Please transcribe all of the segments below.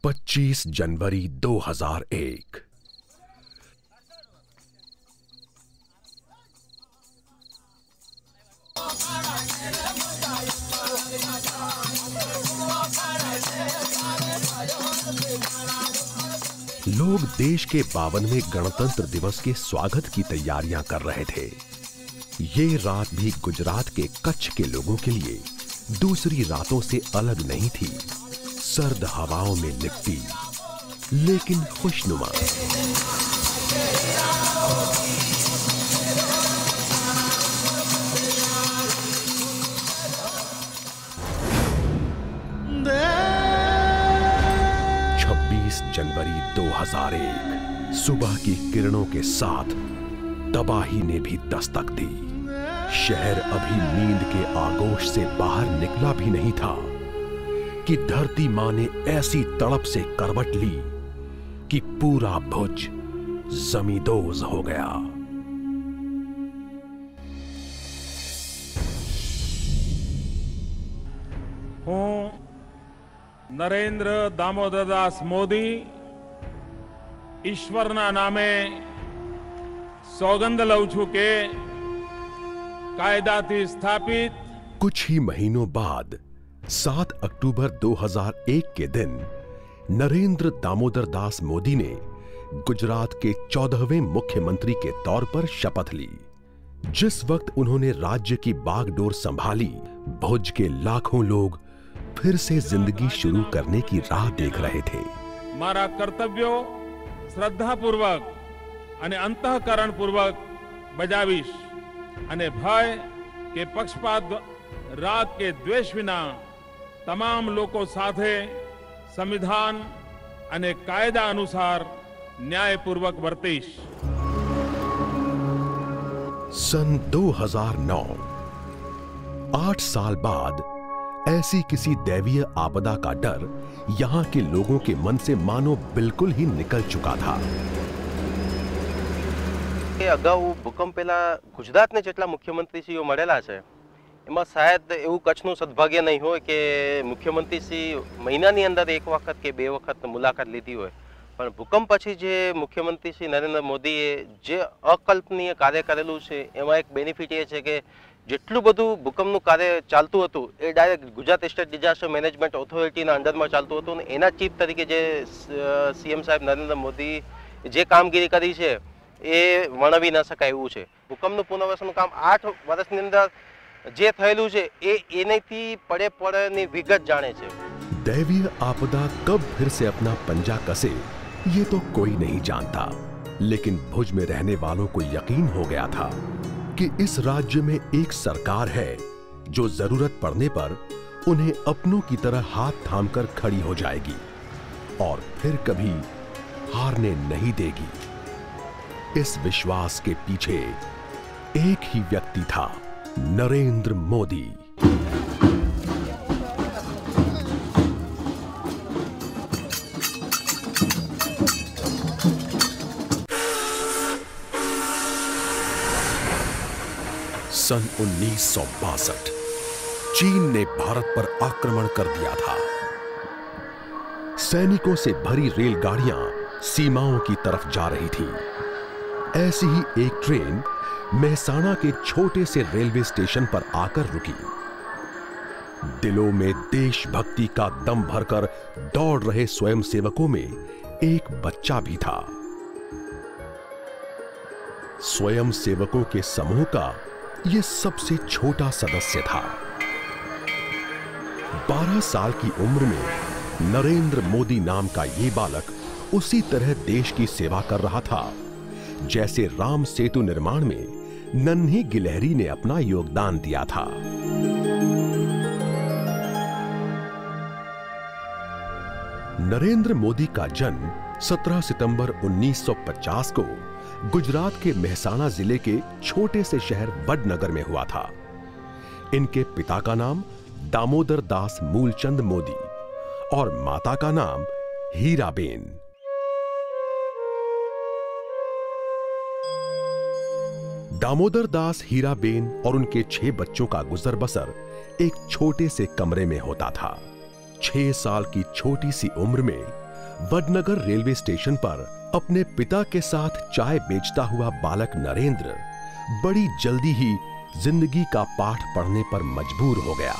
25 जनवरी 2001। लोग देश के 52वें गणतंत्र दिवस के स्वागत की तैयारियां कर रहे थे। ये रात भी गुजरात के कच्छ के लोगों के लिए दूसरी रातों से अलग नहीं थी। सर्द हवाओं में लिपटी लेकिन खुशनुमा। जनवरी 2001 सुबह की किरणों के साथ तबाही ने भी दस्तक दी। शहर अभी नींद के आगोश से बाहर निकला भी नहीं था कि धरती मां ने ऐसी तड़प से करवट ली कि पूरा भुज जमींदोज हो गया। નરેન્દ્ર દામોદરદાસ મોદી ઈશ્વરના નામે સોગંદ લઉં છું કે કાયદાથી સ્થાપિત। कुछ ही महीनों बाद 7 अक्टूबर 2001 के दिन नरेंद्र दामोदर दास मोदी ने गुजरात के 14वें मुख्यमंत्री के तौर पर शपथ ली। जिस वक्त उन्होंने राज्य की बागडोर संभाली, भुज के लाखों लोग फिर से जिंदगी शुरू करने की राह देख रहे थे। मारा कर्तव्यो श्रद्धापूर्वक અને અંતઃકરણપૂર્વક બજાવીશ અને ભય કે પક્ષપાત રાગ કે દ્વેષ વિના તમામ લોકો સાથે સંવિધાન અને કાયદા અનુસાર ન્યાયપૂર્વક વર્તીશ। सन 2009, 8 साल बाद ऐसी किसी दैवीय आपदा का डर यहां के लोगों के मन से मानो बिल्कुल ही निकल चुका था। अगाऊ भूकंप पहला गुजरात ने जेटला मुख्यमंत्रीश्रीओ मळेला छे एमां शायद एवुं कच्छनुं सद्भाग्य नहीं होय के मुख्यमंत्रीश्री महीनानी अंदर एक वखत के बे वखत मुलाकात लीधी होय, पण भूकंप पछी जे मुख्यमंत्री श्री नरेंद्र मोदीए जे अकल्पनीय कार्य करेलुं छे एमां एक बेनिफिट ए छे के जेटલું બધું ભૂકંપનું કાર્ય ચાલતું હતું એ direct Gujarat state disaster management ઓથોરિટીના અંડરમાં ચાલતું હતું અને એના ચીફ તરીકે જે સીએમ સાહેબ નરેન્દ્ર મોદી જે કામગીરી કરી છે એ વર્ણવી ન શકાય એવું છે। ભૂકંપનું પુનર્વસનનું કામ 8 વર્ષની અંદર જે થયેલું છે એ એનેથી પડે પડેની વિગત જાણે છે। दैवीय आपदा कब फिर से अपना पंजा कसे ये तो कोई नहीं जानता, लेकिन भुज में रहने वालों को यकीन हो गया था कि इस राज्य में एक सरकार है जो जरूरत पड़ने पर उन्हें अपनों की तरह हाथ थामकर खड़ी हो जाएगी और फिर कभी हारने नहीं देगी। इस विश्वास के पीछे एक ही व्यक्ति था, नरेंद्र मोदी। सन 1962 चीन ने भारत पर आक्रमण कर दिया था। सैनिकों से भरी रेलगाड़ियां सीमाओं की तरफ जा रही थी। ऐसी ही एक ट्रेन मेहसाणा के छोटे से रेलवे स्टेशन पर आकर रुकी। दिलों में देशभक्ति का दम भरकर दौड़ रहे स्वयंसेवकों में एक बच्चा भी था। स्वयंसेवकों के समूह का यह सबसे छोटा सदस्य था। 12 साल की उम्र में नरेंद्र मोदी नाम का ये बालक उसी तरह देश की सेवा कर रहा था जैसे राम सेतु निर्माण में नन्ही गिलहरी ने अपना योगदान दिया था। नरेंद्र मोदी का जन्म 17 सितंबर 1950 को गुजरात के मेहसाणा जिले के छोटे से शहर वडनगर में हुआ था। इनके पिता का नाम दामोदर दास मूलचंद मोदी और माता का नाम हीराबेन। दामोदर दास, हीराबेन और उनके 6 बच्चों का गुजर बसर एक छोटे से कमरे में होता था। 6 साल की छोटी सी उम्र में वडनगर रेलवे स्टेशन पर अपने पिता के साथ चाय बेचता हुआ बालक नरेंद्र बड़ी जल्दी ही जिंदगी का पाठ पढ़ने पर मजबूर हो गया।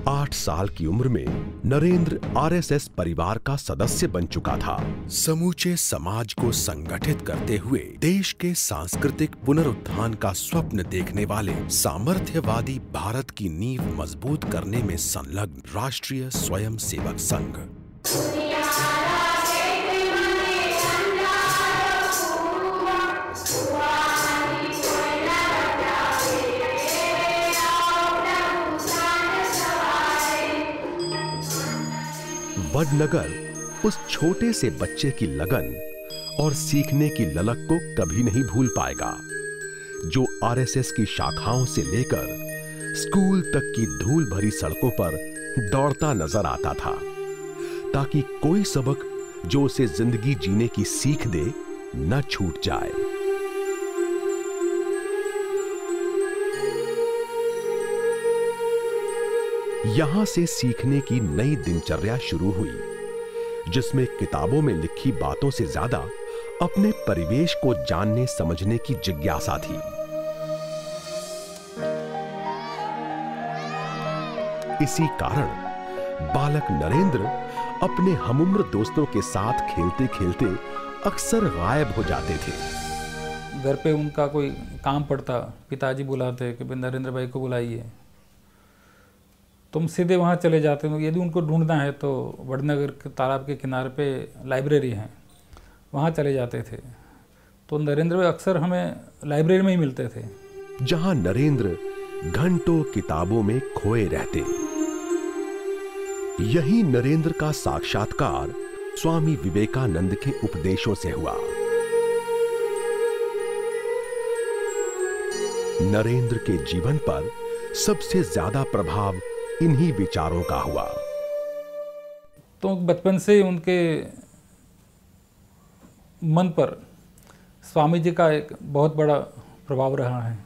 8 साल की उम्र में नरेंद्र आरएसएस परिवार का सदस्य बन चुका था। समूचे समाज को संगठित करते हुए देश के सांस्कृतिक पुनरुत्थान का स्वप्न देखने वाले सामर्थ्यवादी भारत की नींव मजबूत करने में संलग्न राष्ट्रीय स्वयंसेवक संघ। वडनगर उस छोटे से बच्चे की लगन और सीखने की ललक को कभी नहीं भूल पाएगा, जो आरएसएस की शाखाओं से लेकर स्कूल तक की धूल भरी सड़कों पर दौड़ता नजर आता था, ताकि कोई सबक जो उसे जिंदगी जीने की सीख दे न छूट जाए। यहां से सीखने की नई दिनचर्या शुरू हुई, जिसमें किताबों में लिखी बातों से ज्यादा अपने परिवेश को जानने समझने की जिज्ञासा थी। इसी कारण बालक नरेंद्र अपने हमउम्र दोस्तों के साथ खेलते खेलते अक्सर गायब हो जाते थे। घर पे उनका कोई काम पड़ता, पिताजी बुलाते कि भाई नरेंद्र भाई को बुलाइए, तुम सीधे वहाँ चले जाते हो। यदि उनको ढूंढना है तो वडनगर के तालाब के किनारे पे लाइब्रेरी है, वहाँ चले जाते थे। तो नरेंद्र भाई अक्सर हमें लाइब्रेरी में ही मिलते थे, जहाँ नरेंद्र घंटों किताबों में खोए रहते। यही नरेंद्र का साक्षात्कार स्वामी विवेकानंद के उपदेशों से हुआ। नरेंद्र के जीवन पर सबसे ज्यादा प्रभाव इन्हीं विचारों का हुआ। तो बचपन से उनके मन पर स्वामी जी का एक बहुत बड़ा प्रभाव रहा है।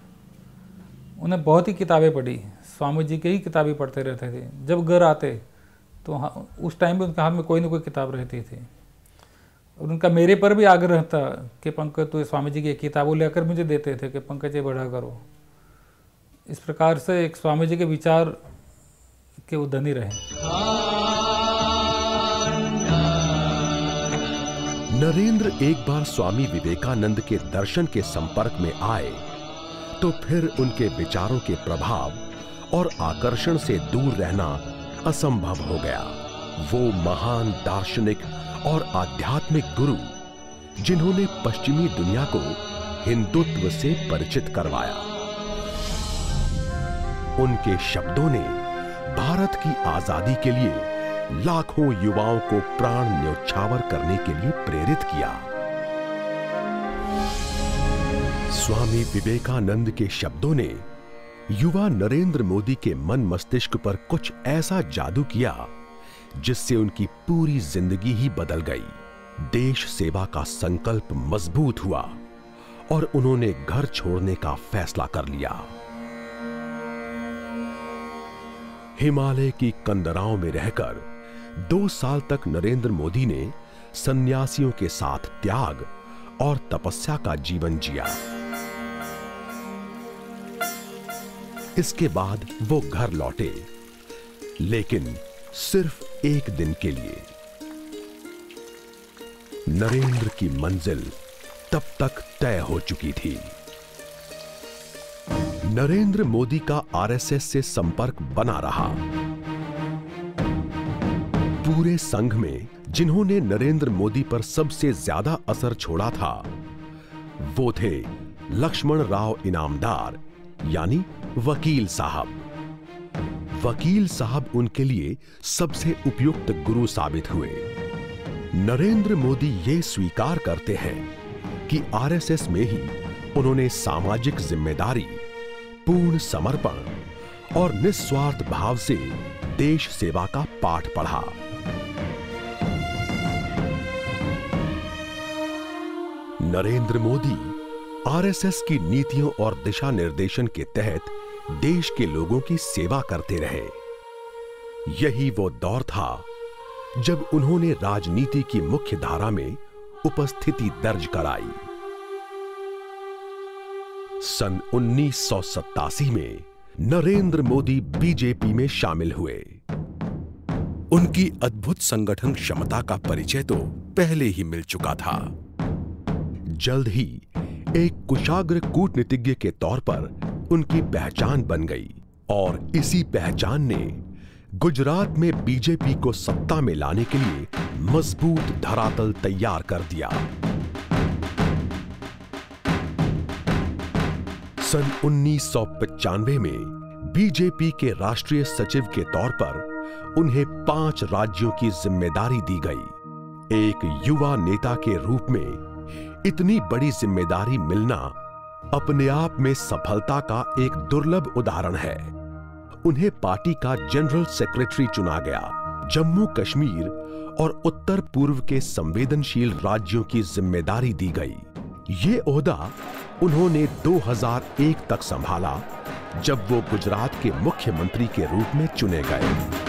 उन्हें बहुत ही किताबें पढ़ी, स्वामी जी की ही किताबें पढ़ते रहते थे। जब घर आते तो उस टाइम पे उनके हाथ में कोई ना कोई किताब रहती थी। और उनका मेरे पर भी आग्रह था कि पंकज तो स्वामी जी की किताबों लेकर मुझे देते थे कि पंकज ये पढ़ा करो। इस प्रकार से एक स्वामी जी के विचार के वो धनी रहे। नरेंद्र एक बार स्वामी विवेकानंद के दर्शन के संपर्क में आए तो फिर उनके विचारों के प्रभाव और आकर्षण से दूर रहना असंभव हो गया। वो महान दार्शनिक और आध्यात्मिक गुरु, जिन्होंने पश्चिमी दुनिया को हिंदुत्व से परिचित करवाया। उनके शब्दों ने भारत की आजादी के लिए लाखों युवाओं को प्राण न्यौछावर करने के लिए प्रेरित किया। स्वामी विवेकानंद के शब्दों ने युवा नरेंद्र मोदी के मन मस्तिष्क पर कुछ ऐसा जादू किया जिससे उनकी पूरी जिंदगी ही बदल गई। देश सेवा का संकल्प मजबूत हुआ और उन्होंने घर छोड़ने का फैसला कर लिया। हिमालय की कंदराओं में रहकर 2 साल तक नरेंद्र मोदी ने सन्यासियों के साथ त्याग और तपस्या का जीवन जिया। इसके बाद वो घर लौटे, लेकिन सिर्फ एक दिन के लिए। नरेंद्र की मंजिल तब तक तय हो चुकी थी। नरेंद्र मोदी का आरएसएस से संपर्क बना रहा। पूरे संघ में जिन्होंने नरेंद्र मोदी पर सबसे ज्यादा असर छोड़ा था, वो थे लक्ष्मण राव इनामदार, यानी वकील साहब। वकील साहब उनके लिए सबसे उपयुक्त गुरु साबित हुए। नरेंद्र मोदी ये स्वीकार करते हैं कि आरएसएस में ही उन्होंने सामाजिक जिम्मेदारी, पूर्ण समर्पण और निस्वार्थ भाव से देश सेवा का पाठ पढ़ा। नरेंद्र मोदी आरएसएस की नीतियों और दिशा निर्देशन के तहत देश के लोगों की सेवा करते रहे। यही वो दौर था जब उन्होंने राजनीति की मुख्य धारा में उपस्थिति दर्ज कराई। सन 1987 में नरेंद्र मोदी बीजेपी में शामिल हुए। उनकी अद्भुत संगठन क्षमता का परिचय तो पहले ही मिल चुका था। जल्द ही एक कुशाग्र कूटनीतिज्ञ के तौर पर उनकी पहचान बन गई और इसी पहचान ने गुजरात में बीजेपी को सत्ता में लाने के लिए मजबूत धरातल तैयार कर दिया। सन 1995 में बीजेपी के राष्ट्रीय सचिव के तौर पर उन्हें 5 राज्यों की जिम्मेदारी दी गई। एक युवा नेता के रूप में इतनी बड़ी जिम्मेदारी मिलना अपने आप में सफलता का एक दुर्लभ उदाहरण है। उन्हें पार्टी का जनरल सेक्रेटरी चुना गया। जम्मू कश्मीर और उत्तर पूर्व के संवेदनशील राज्यों की जिम्मेदारी दी गई। ये ओहदा उन्होंने 2001 तक संभाला, जब वो गुजरात के मुख्यमंत्री के रूप में चुने गए।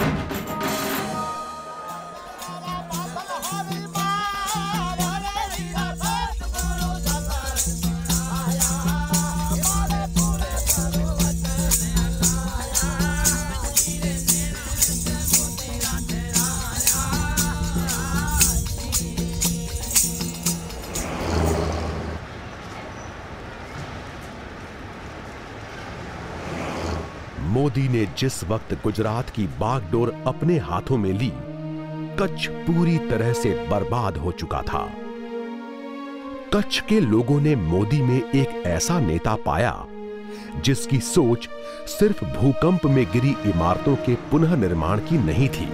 मोदी ने जिस वक्त गुजरात की बागडोर अपने हाथों में ली, कच्छ पूरी तरह से बर्बाद हो चुका था। कच्छ के लोगों ने मोदी में एक ऐसा नेता पाया जिसकी सोच सिर्फ भूकंप में गिरी इमारतों के पुनः निर्माण की नहीं थी।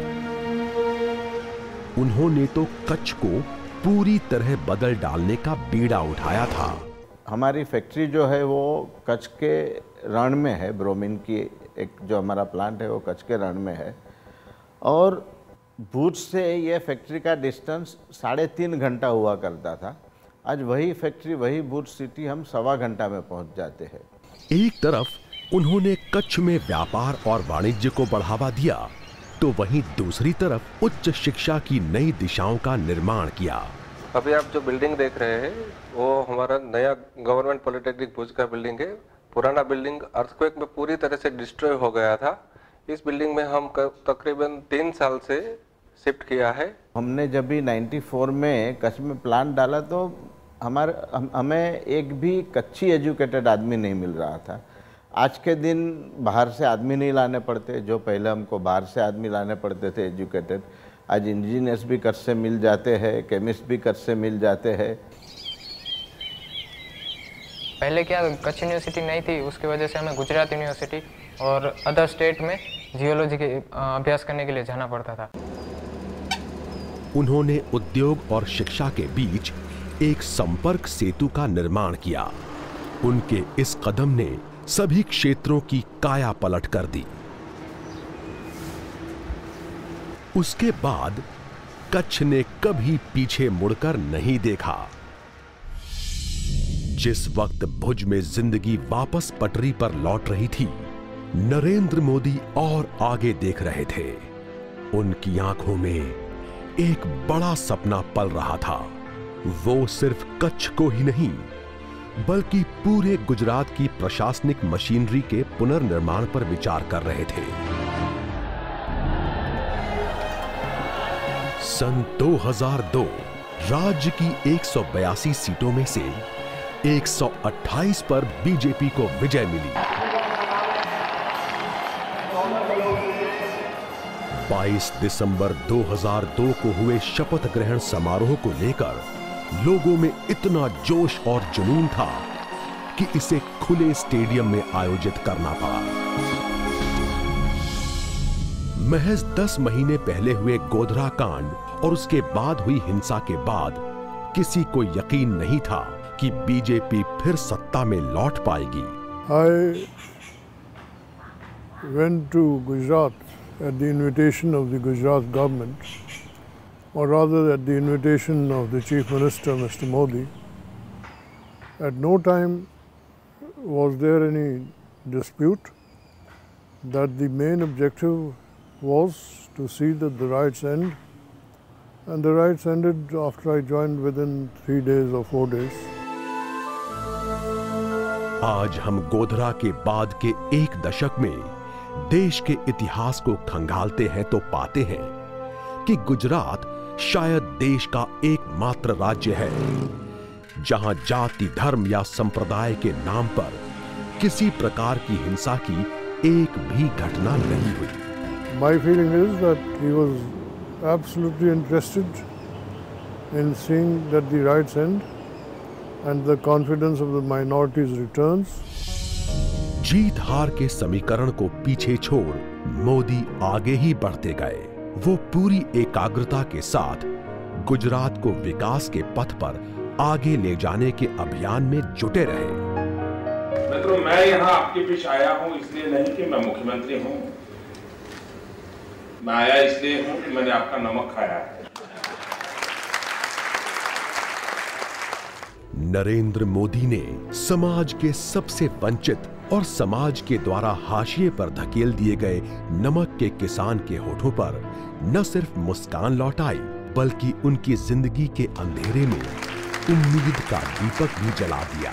उन्होंने तो कच्छ को पूरी तरह बदल डालने का बीड़ा उठाया था। हमारी फैक्ट्री जो है वो कच्छ के रण में है। ब्रोमीन की एक जो हमारा प्लांट है वो कच्छ के रण में है और भुज से ये फैक्ट्री का डिस्टेंस 3.5 घंटा हुआ करता था। आज वही फैक्ट्री, वही भुज सिटी हम 1.25 घंटा में पहुंच जाते हैं। एक तरफ उन्होंने कच्छ में व्यापार और वाणिज्य को बढ़ावा दिया, तो वहीं दूसरी तरफ उच्च शिक्षा की नई दिशाओं का निर्माण किया। अभी आप जो बिल्डिंग देख रहे हैं वो हमारा नया गवर्नमेंट पॉलिटेक्निक भुज का बिल्डिंग है। पुराना बिल्डिंग अर्थक्वेक में पूरी तरह से डिस्ट्रॉय हो गया था। इस बिल्डिंग में हम तकरीबन 3 साल से शिफ्ट किया है। हमने जब भी 94 में कच्छ में प्लांट डाला तो हमें एक भी कच्ची एजुकेटेड आदमी नहीं मिल रहा था। आज के दिन बाहर से आदमी नहीं लाने पड़ते, जो पहले हमको बाहर से आदमी लाने पड़ते थे एजुकेटेड। आज इंजीनियर्स भी कच्छ से मिल जाते हैं, केमिस्ट भी कच्छ से मिल जाते हैं। पहले क्या कच्छ यूनिवर्सिटी नहीं थी, उसकी वजह से हमें गुजरात यूनिवर्सिटी और अदर स्टेट में जियोलॉजी के अभ्यास करने के लिए जाना पड़ता था। उन्होंने उद्योग और शिक्षा के बीच एक संपर्क सेतु का निर्माण किया। उनके इस कदम ने सभी क्षेत्रों की काया पलट कर दी। उसके बाद कच्छ ने कभी पीछे मुड़कर नहीं देखा। जिस वक्त भुज में जिंदगी वापस पटरी पर लौट रही थी, नरेंद्र मोदी और आगे देख रहे थे। उनकी आंखों में एक बड़ा सपना पल रहा था। वो सिर्फ कच्छ को ही नहीं, बल्कि पूरे गुजरात की प्रशासनिक मशीनरी के पुनर्निर्माण पर विचार कर रहे थे। सन 2002 राज्य की 182 सीटों में से 128 पर बीजेपी को विजय मिली। 22 दिसंबर 2002 को हुए शपथ ग्रहण समारोह को लेकर लोगों में इतना जोश और जुनून था कि इसे खुले स्टेडियम में आयोजित करना पड़ा। महज 10 महीने पहले हुए गोधरा कांड और उसके बाद हुई हिंसा के बाद किसी को यकीन नहीं था कि बीजेपी फिर सत्ता में लौट पाएगी। I went to Gujarat at the invitation of the Gujarat government, or rather at the invitation of the Chief Minister, Mr. Modi. At no time was there any dispute that the main objective was to see that the riots end And the riots ended after I joined within 3 days or 4 days. आज हम गोधरा के बाद के एक दशक में देश के इतिहास को खंगालते हैं तो पाते हैं कि गुजरात शायद देश का एकमात्र राज्य है जहां जाति, धर्म या संप्रदाय के नाम पर किसी प्रकार की हिंसा की एक भी घटना नहीं हुई। My feeling is that he was absolutely interested in seeing that the riots end and the confidence of the minorities returns. जीत हार के समीकरण को पीछे छोड़ मोदी आगे ही बढ़ते गए। वो पूरी एकाग्रता के साथ गुजरात को विकास के पथ पर आगे ले जाने के अभियान में जुटे रहे। मित्रों, मैं यहाँ आपके बीच आया हूँ इसलिए नहीं कि मैं मुख्यमंत्री हूँ, मैं आया इसलिए हूँ कि मैंने आपका नमक खाया है। नरेंद्र मोदी ने समाज के सबसे वंचित और समाज के द्वारा हाशिए पर धकेल दिए गए नमक के किसान के होठों पर न सिर्फ मुस्कान लौटाई बल्कि उनकी जिंदगी के अंधेरे में उम्मीद का दीपक भी जला दिया।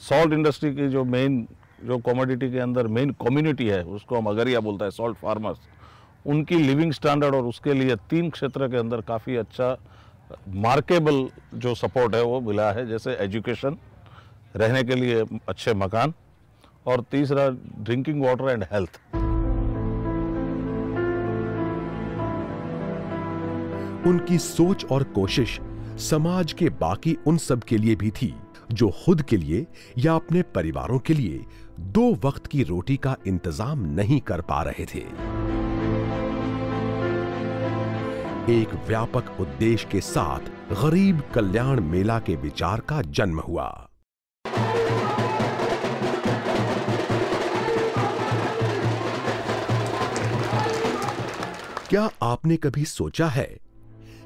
सॉल्ट इंडस्ट्री की जो मेन जो कमोडिटी के अंदर मेन कम्युनिटी है उसको हम अगरिया बोलता है, सॉल्ट फार्मर्स, उनकी लिविंग स्टैंडर्ड और उसके लिए 3 क्षेत्र के अंदर काफ़ी अच्छा मार्केबल जो सपोर्ट है वो मिला है, जैसे एजुकेशन, रहने के लिए अच्छे मकान, और तीसरा ड्रिंकिंग वाटर एंड हेल्थ। उनकी सोच और कोशिश समाज के बाकी उन सब के लिए भी थी जो खुद के लिए या अपने परिवारों के लिए 2 वक्त की रोटी का इंतजाम नहीं कर पा रहे थे। एक व्यापक उद्देश्य के साथ गरीब कल्याण मेला के विचार का जन्म हुआ। क्या आपने कभी सोचा है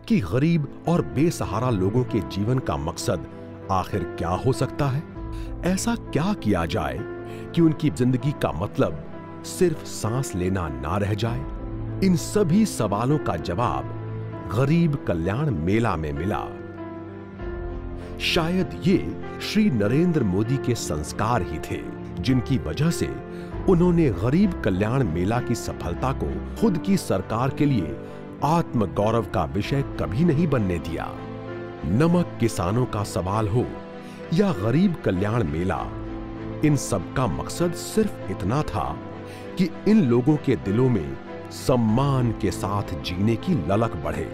कि गरीब और बेसहारा लोगों के जीवन का मकसद आखिर क्या हो सकता है? ऐसा क्या किया जाए कि उनकी जिंदगी का मतलब सिर्फ सांस लेना ना रह जाए? इन सभी सवालों का जवाब गरीब कल्याण मेला में मिला। शायद ये श्री नरेंद्र मोदी के संस्कार ही थे जिनकी वजह से उन्होंने गरीब कल्याण मेला की सफलता को खुद की सरकार के लिए आत्मगौरव का विषय कभी नहीं बनने दिया। नमक किसानों का सवाल हो या गरीब कल्याण मेला, इन सब का मकसद सिर्फ इतना था कि इन लोगों के दिलों में सम्मान के साथ जीने की ललक बढ़े,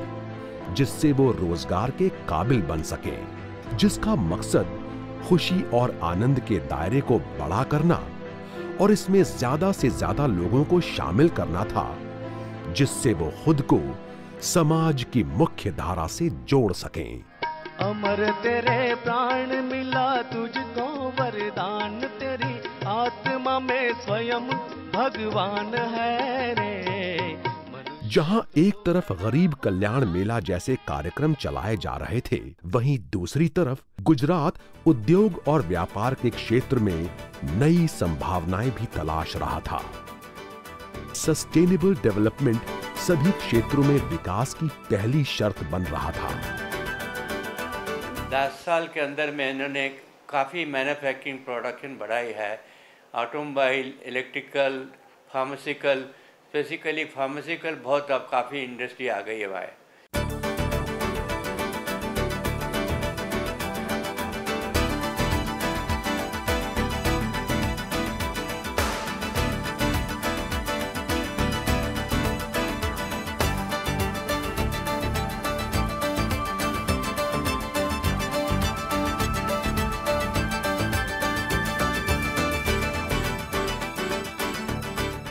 जिससे वो रोजगार के काबिल बन सके, जिसका मकसद खुशी और आनंद के दायरे को बड़ा करना और इसमें ज्यादा से ज्यादा लोगों को शामिल करना था, जिससे वो खुद को समाज की मुख्य धारा से जोड़ सकें। अमर तेरे प्राण मिला तुझको वरदान, तेरी आत्मा में स्वयं भगवान है रे। जहां एक तरफ गरीब कल्याण मेला जैसे कार्यक्रम चलाए जा रहे थे, वहीं दूसरी तरफ गुजरात उद्योग और व्यापार के क्षेत्र में नई संभावनाएं भी तलाश रहा था। सस्टेनेबल डेवलपमेंट सभी क्षेत्रों में विकास की पहली शर्त बन रहा था। 10 साल के अंदर में इन्होंने काफ़ी मैन्युफैक्चरिंग प्रोडक्शन बढ़ाई है, ऑटोमोबाइल, इलेक्ट्रिकल, फार्मासिकल, स्पेसिकली फार्मासिकल बहुत अब काफ़ी इंडस्ट्री आ गई है वहाँ।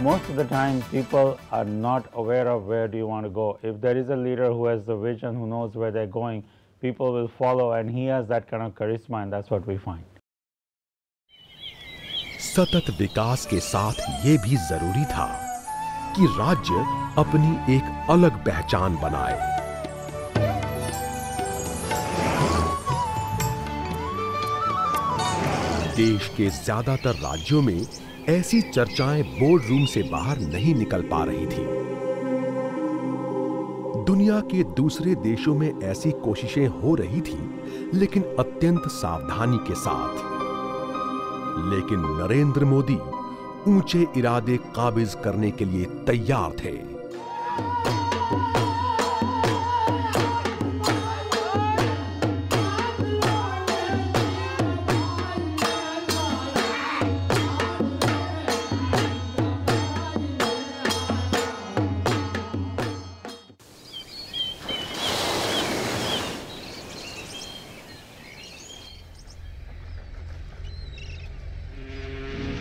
Most of the time, people are not aware of where do you want to go. If there is a leader who has the vision, who knows where they're going, people will follow, and he has that kind of charisma, and that's what we find. सतत विकास के साथ ये भी जरूरी था कि राज्य अपनी एक अलग पहचान बनाए। देश के ज्यादातर राज्यों में ऐसी चर्चाएं बोर्ड रूम से बाहर नहीं निकल पा रही थी। दुनिया के दूसरे देशों में ऐसी कोशिशें हो रही थी, लेकिन अत्यंत सावधानी के साथ। लेकिन नरेंद्र मोदी ऊंचे इरादे काबिज करने के लिए तैयार थे।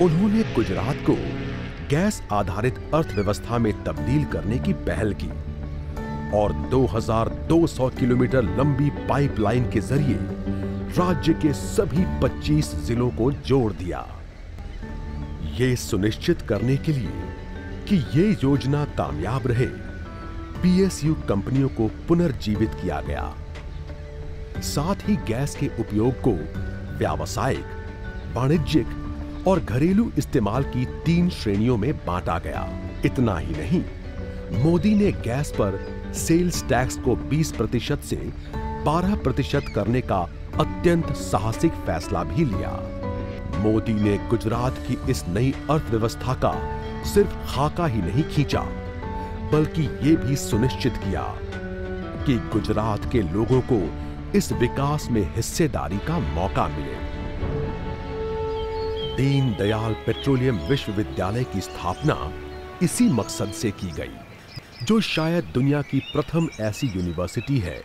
उन्होंने गुजरात को गैस आधारित अर्थव्यवस्था में तब्दील करने की पहल की और 2200 किलोमीटर लंबी पाइपलाइन के जरिए राज्य के सभी 25 जिलों को जोड़ दिया। ये सुनिश्चित करने के लिए कि ये योजना कामयाब रहे, पीएसयू कंपनियों को पुनर्जीवित किया गया। साथ ही गैस के उपयोग को व्यावसायिक, वाणिज्यिक और घरेलू इस्तेमाल की 3 श्रेणियों में बांटा गया। इतना ही नहीं, मोदी ने गैस पर सेल्स टैक्स को 20% से 12% करने का अत्यंत साहसिक फैसला भी लिया। मोदी ने गुजरात की इस नई अर्थव्यवस्था का सिर्फ खाका ही नहीं खींचा, बल्कि ये भी सुनिश्चित किया कि गुजरात के लोगों को इस विकास में हिस्सेदारी का मौका मिले। दीनदयाल पेट्रोलियम विश्वविद्यालय की स्थापना इसी मकसद से की गई, जो शायद दुनिया की प्रथम ऐसी यूनिवर्सिटी है।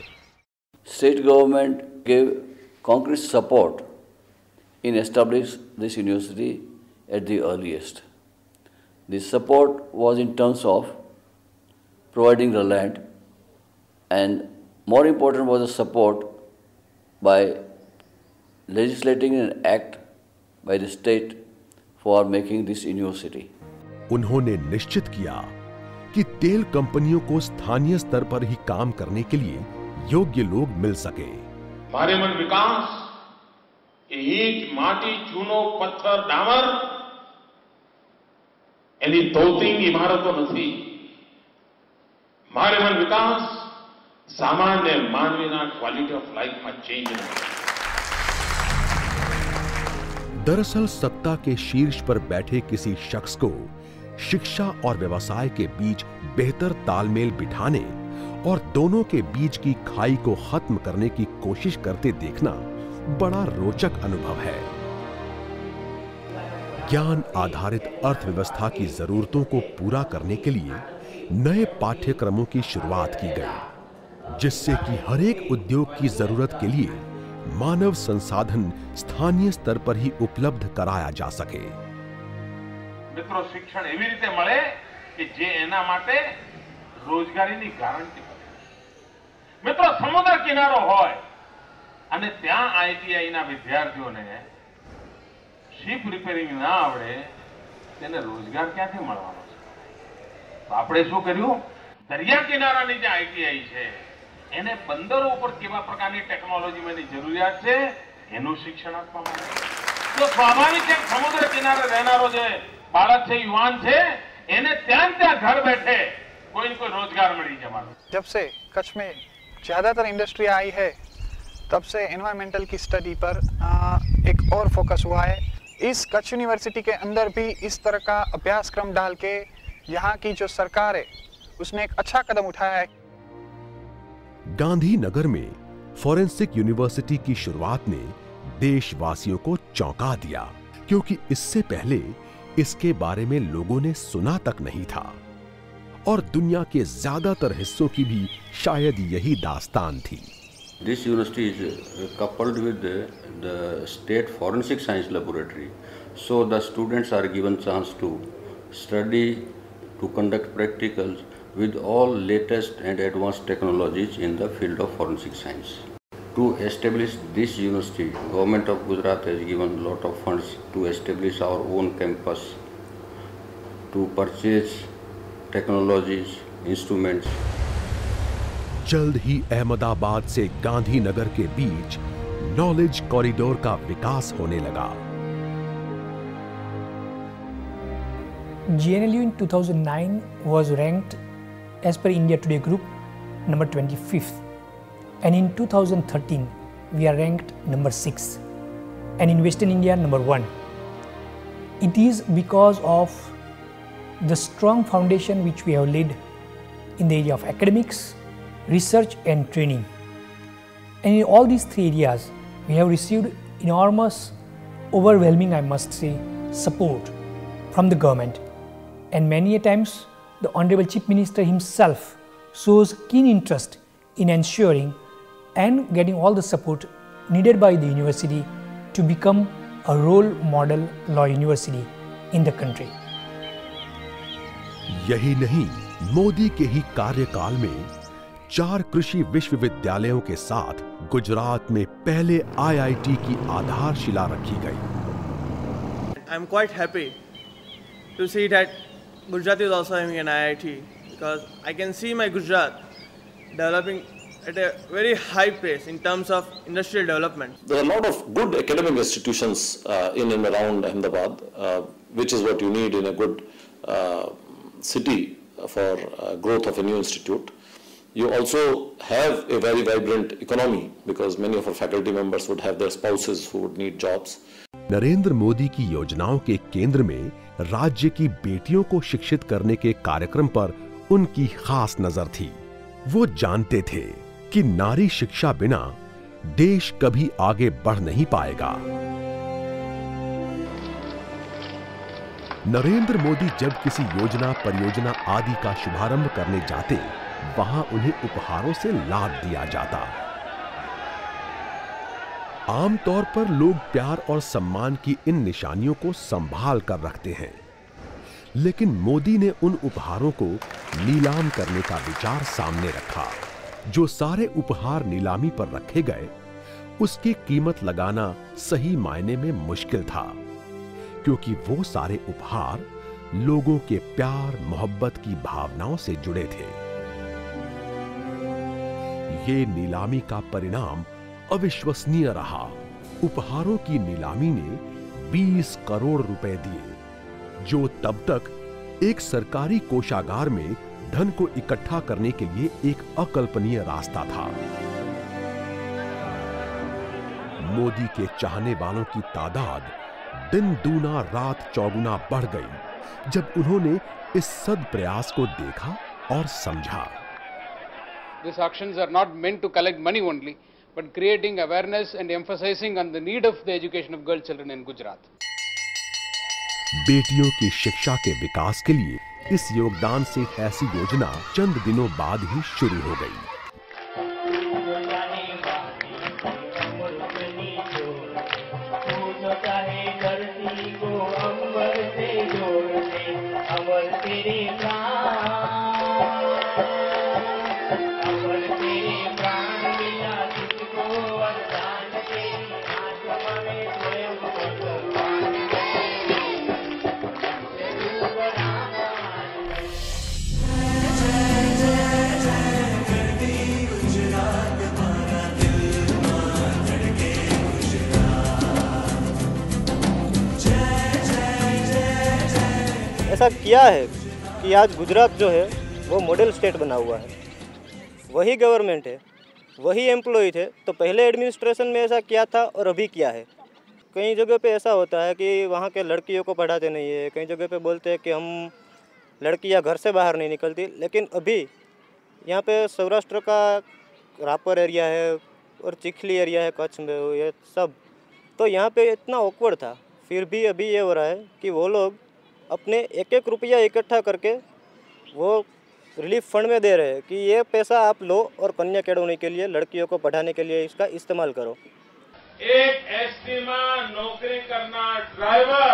State government gave concrete support in establishing this university at the earliest. This support was in terms of providing the land, and more important was the support by legislating an act by the state for making this university. उन्होंने निश्चित किया कि तेल कंपनियों को स्थानीय स्तर पर ही काम करने के लिए योग्य लोग मिल सके। मारे मन विकास ईंट, माटी, चूनो, पत्थर, डामर એની તોતિંગ ઇમારતો નથી। મારે મન વિકાસ સામાન્ય માનવીના ક્વોલિટી ઓફ લાઈફમાં ચેન્જ નથી। दरअसल सत्ता के शीर्ष पर बैठे किसी शख्स को शिक्षा और व्यवसाय के बीच बेहतर तालमेल बिठाने और दोनों के बीच की खाई को खत्म करने की कोशिश करते देखना बड़ा रोचक अनुभव है। ज्ञान आधारित अर्थव्यवस्था की जरूरतों को पूरा करने के लिए नए पाठ्यक्रमों की शुरुआत की गई, जिससे कि हर एक उद्योग की जरूरत के लिए मानव संसाधन स्थानीय स्तर पर ही उपलब्ध कराया जा सके। મિત્રો શિક્ષણ એવી રીતે મળે કે જે એના માટે રોજગારીની ગારંટી કરે। મિત્રો સમુદ્ર કિનારો હોય અને ત્યાં આઈટીઆઈ ના વિદ્યાર્થીઓને શિપ રિપેરિંગ ના આવડે, તેને રોજગાર ક્યાંથી મળવાનો છે? તો આપણે શું કર્યું? દરિયા કિનારાની જે આઈટીઆઈ છે એને બંદરો ઉપર કેવા પ્રકારની ટેકનોલોજીની જરૂરિયાત છે એનું શિક્ષણ આપવામાં આવે। તો સ્વાભાવિક છે સમુદ્ર કિનારે રહેનારો જે બાળક છે, યુવાન છે, એને ત્યાં ઘર બેઠે કોઈ ને કોઈ રોજગાર મળી જવાનો। जब से कच्छ में ज़्यादातर इंडस्ट्री आई है, तब से एनवायरमेंटल की स्टडी पर एक और फोकस हुआ है। इस कच्छ यूनिवर्सिटी के अंदर भी इस तरह का अभ्यासक्रम डाल के यहाँ की जो सरकार है उसने एक अच्छा कदम उठाया है। गांधीनगर में फॉरेंसिक यूनिवर्सिटी की शुरुआत ने देशवासियों को चौंका दिया, क्योंकि इससे पहले इसके बारे में लोगों ने सुना तक नहीं था और दुनिया के ज्यादातर हिस्सों की भी शायद यही दास्तान थी। This university is coupled with the state forensic science laboratory, so the students are given chance to study, to conduct practicals with all latest and advanced technologies in the field of forensic science. To establish this university, Government of Gujarat has given a lot of funds to establish our own campus, to purchase technologies, instruments. जल्द ही अहमदाबाद से गांधीनगर के बीच knowledge corridor का विकास होने लगा। GNLU in 2009 was ranked as per India Today Group number 25th, and in 2013 we are ranked number 6, and in Western India number 1. It is because of the strong foundation which we have laid in the area of academics, research and training. And in all these 3 areas, we have received enormous, overwhelming, I must say, support from the government. And many a times, the Honorable Chief Minister himself shows keen interest in ensuring and getting all the support needed by the university to become a role model law university in the country. यही नहीं, मोदी के ही कार्यकाल में 4 कृषि विश्वविद्यालयों के साथ गुजरात में पहले IIT की आधारशिला रखी गई। I am quite happy to see that Gujarat is also having an IIT, because I can see my Gujarat developing at a very high pace in terms of industrial development. There are a lot of good academic institutions in and around Ahmedabad, which is what you need in a good city for growth of a new institute. You also have a very vibrant economy, because many of our faculty members would have their spouses who would need jobs. Narendra Modi की योजनाओं के केंद्र में राज्य की बेटियों को शिक्षित करने के कार्यक्रम पर उनकी खास नजर थी। वो जानते थे कि नारी शिक्षा बिना देश कभी आगे बढ़ नहीं पाएगा। नरेंद्र मोदी जब किसी योजना, परियोजना आदि का शुभारंभ करने जाते, वहां उन्हें उपहारों से लाद दिया जाता। आमतौर पर लोग प्यार और सम्मान की इन निशानियों को संभाल कर रखते हैं, लेकिन मोदी ने उन उपहारों को नीलाम करने का विचार सामने रखा। जो सारे उपहार नीलामी पर रखे गए, उसकी कीमत लगाना सही मायने में मुश्किल था, क्योंकि वो सारे उपहार लोगों के प्यार, मोहब्बत की भावनाओं से जुड़े थे। ये नीलामी का परिणाम अविश्वसनीय रहा। उपहारों की नीलामी ने 20 करोड़ रुपए दिए, जो तब तक एक सरकारी कोषागार में धन को इकट्ठा करने के लिए एक अकल्पनीय रास्ता था। मोदी के चाहने वालों की तादाद दिन दूना रात चौगुना बढ़ गई जब उन्होंने इस सद्प्रयास को देखा और समझा। These auctions are not meant to collect money only, but creating awareness and emphasizing on the need of the education of girl children in Gujarat. बेटियों की शिक्षा के विकास के लिए इस योगदान से ऐसी योजना चंद दिनों बाद ही शुरू हो गई। ऐसा किया है कि आज गुजरात जो है वो मॉडल स्टेट बना हुआ है। वही गवर्नमेंट है, वही एम्प्लॉय थे, तो पहले एडमिनिस्ट्रेशन में ऐसा किया था और अभी किया है। कई जगह पे ऐसा होता है कि वहाँ के लड़कियों को पढ़ाते नहीं है, कई जगह पे बोलते हैं कि हम लड़कियाँ घर से बाहर नहीं निकलती, लेकिन अभी यहाँ पे सौराष्ट्र का रापर एरिया है और चिखली एरिया है कच्छ में, ये सब तो यहाँ पे इतना ऑकवर्ड था। फिर भी अभी ये हो रहा है कि वो लोग अपने 1-1 रुपया इकट्ठा करके वो रिलीफ फंड में दे रहे हैं कि ये पैसा आप लो और कन्या केळवणी के लिए, लड़कियों को पढ़ाने के लिए इसका इस्तेमाल करो। एक एसटी में नौकरी करना ड्राइवर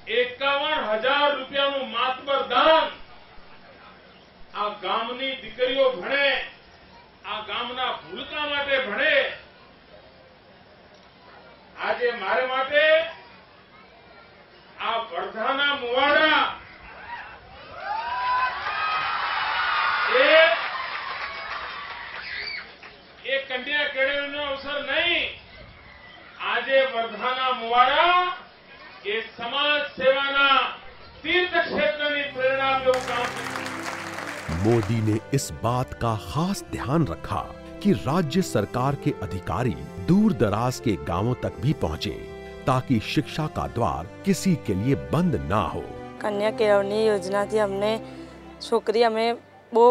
51,000 રૂપિયાનું માતબર દાન આ ગામની દીકરીઓ ભણે, આ ગામના ભૂલકા માટે ભણે। આજે મારે માટે આ વર્ધાના મુવાડા એ કન્યા કેળવણીનો અવસર નહીં, આજે વર્ધાના મુવાડા એ સમાજ સેવાના तीर्थ क्षेत्र ની प्रेरणा જેવું કામ। मोदी ने इस बात का खास ध्यान रखा कि राज्य सरकार के अधिकारी दूर दराज के गांवों तक भी पहुंचे, ताकि शिक्षा का द्वार किसी के लिए बंद ना हो। कन्या केळवणी योजना थी हमने छोकरी हमें बહુ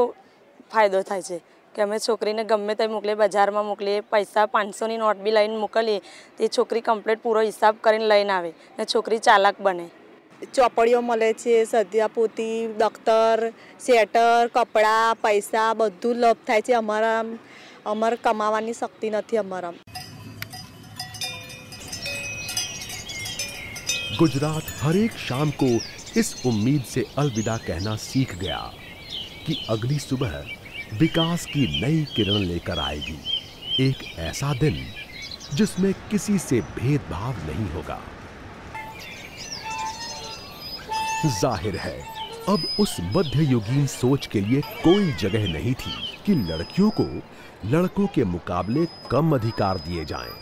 फायदो થાય છે કે અમે છોકરીને ગમે તે મોકલે, બજારમાં મોકલીએ, પૈસા 500ની નોટ બી લઈને મોકલીએ, તે છોકરી કમ્પ્લીટ પૂરો હિસાબ કરીને લઈને આવે ને છોકરી ચાલાક બને। ચોપડીઓ મળે છે, સધિયા પોતી, દફતર, સ્વેટર, કપડા, પૈસા બધું લાભ થાય છે। અમારે કમાવાની શક્તિ નથી અમારા। गुजरात हर एक शाम को इस उम्मीद से अलविदा कहना सीख गया कि अगली सुबह विकास की नई किरण लेकर आएगी, एक ऐसा दिन जिसमें किसी से भेदभाव नहीं होगा। जाहिर है अब उस मध्ययुगीन सोच के लिए कोई जगह नहीं थी कि लड़कियों को लड़कों के मुकाबले कम अधिकार दिए जाएं,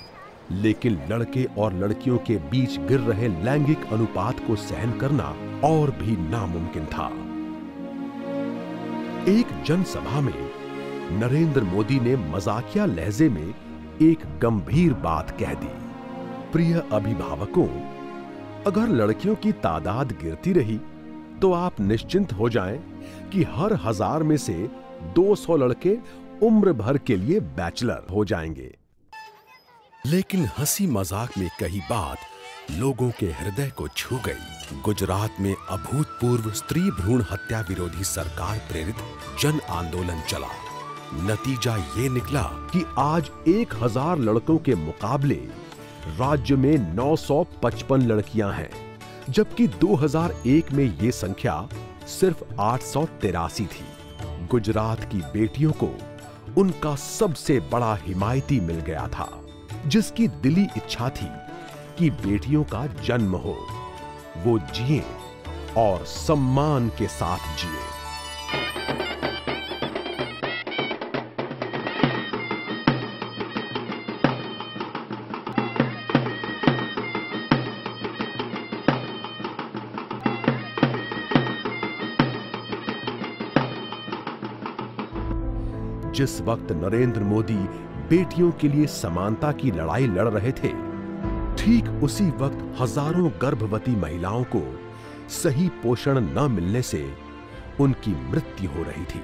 लेकिन लड़के और लड़कियों के बीच गिर रहे लैंगिक अनुपात को सहन करना और भी नामुमकिन था। एक जनसभा में नरेंद्र मोदी ने मजाकिया लहजे में एक गंभीर बात कह दी। प्रिय अभिभावकों, अगर लड़कियों की तादाद गिरती रही तो आप निश्चिंत हो जाएं कि हर 1000 में से 200 लड़के उम्र भर के लिए बैचलर हो जाएंगे। लेकिन हंसी मजाक में कही बात लोगों के हृदय को छू गई। गुजरात में अभूतपूर्व स्त्री भ्रूण हत्या विरोधी सरकार प्रेरित जन आंदोलन चला। नतीजा ये निकला कि आज 1000 लड़कों के मुकाबले राज्य में 955 लड़कियां हैं, जबकि 2001 में ये संख्या सिर्फ 883 थी। गुजरात की बेटियों को उनका सबसे बड़ा हिमायती मिल गया था, जिसकी दिली इच्छा थी कि बेटियों का जन्म हो, वो जिए और सम्मान के साथ जिए। जिस वक्त नरेंद्र मोदी बेटियों के लिए समानता की लड़ाई लड़ रहे थे, ठीक उसी वक्त हजारों गर्भवती महिलाओं को सही पोषण न मिलने से उनकी मृत्यु हो रही थी।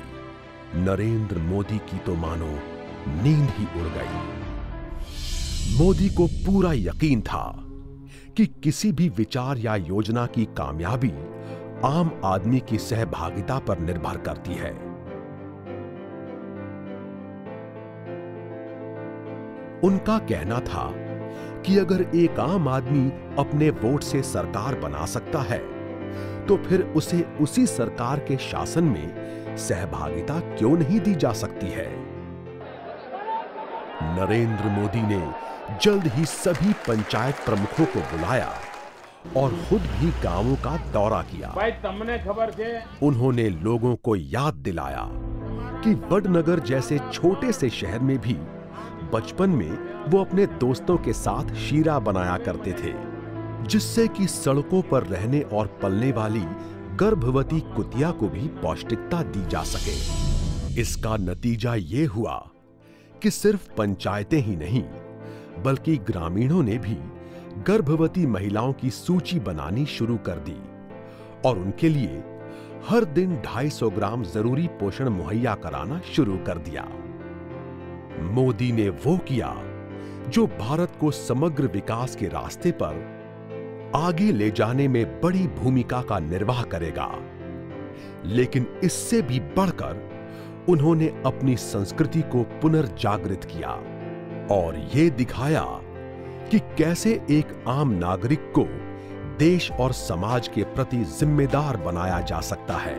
नरेंद्र मोदी की तो मानो नींद ही उड़ गई। मोदी को पूरा यकीन था कि किसी भी विचार या योजना की कामयाबी आम आदमी की सहभागिता पर निर्भर करती है। उनका कहना था कि अगर एक आम आदमी अपने वोट से सरकार बना सकता है, तो फिर उसे उसी सरकार के शासन में सहभागिता क्यों नहीं दी जा सकती है। नरेंद्र मोदी ने जल्द ही सभी पंचायत प्रमुखों को बुलाया और खुद भी गांवों का दौरा किया। भाई तमने खबर छे? उन्होंने लोगों को याद दिलाया कि वडनगर जैसे छोटे से शहर में भी बचपन में वो अपने दोस्तों के साथ शीरा बनाया करते थे, जिससे कि सड़कों पर रहने और पलने वाली गर्भवती कुतिया को भी पौष्टिकता दी जा सके। इसका नतीजा ये हुआ कि सिर्फ पंचायतें ही नहीं, बल्कि ग्रामीणों ने भी गर्भवती महिलाओं की सूची बनानी शुरू कर दी और उनके लिए हर दिन 250 ग्राम जरूरी पोषण मुहैया कराना शुरू कर दिया। मोदी ने वो किया जो भारत को समग्र विकास के रास्ते पर आगे ले जाने में बड़ी भूमिका का निर्वाह करेगा, लेकिन इससे भी बढ़कर उन्होंने अपनी संस्कृति को पुनर्जागृत किया और ये दिखाया कि कैसे एक आम नागरिक को देश और समाज के प्रति जिम्मेदार बनाया जा सकता है।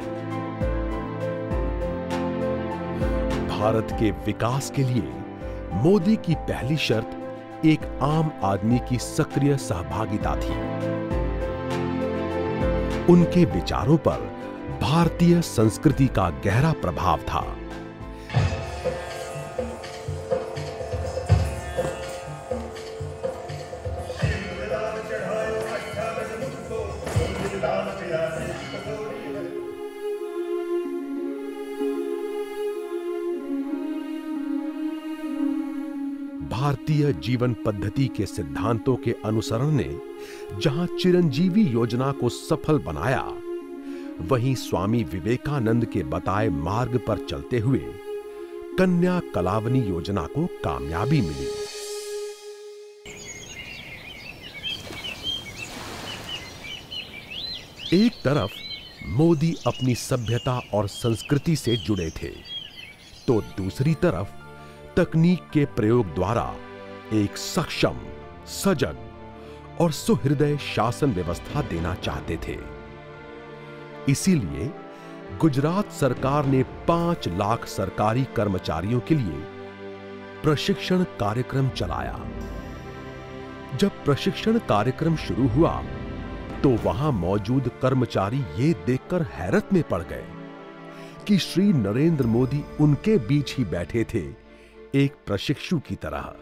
भारत के विकास के लिए मोदी की पहली शर्त एक आम आदमी की सक्रिय सहभागिता थी। उनके विचारों पर भारतीय संस्कृति का गहरा प्रभाव था। भारतीय जीवन पद्धति के सिद्धांतों के अनुसरण ने जहां चिरंजीवी योजना को सफल बनाया, वहीं स्वामी विवेकानंद के बताए मार्ग पर चलते हुए कन्या कलावनी योजना को कामयाबी मिली। एक तरफ मोदी अपनी सभ्यता और संस्कृति से जुड़े थे, तो दूसरी तरफ तकनीक के प्रयोग द्वारा एक सक्षम, सजग और सुहृदय शासन व्यवस्था देना चाहते थे। इसीलिए गुजरात सरकार ने 5 लाख सरकारी कर्मचारियों के लिए प्रशिक्षण कार्यक्रम चलाया। जब प्रशिक्षण कार्यक्रम शुरू हुआ तो वहां मौजूद कर्मचारी ये देखकर हैरत में पड़ गए कि श्री नरेंद्र मोदी उनके बीच ही बैठे थे, एक प्रशिक्षु की तरह।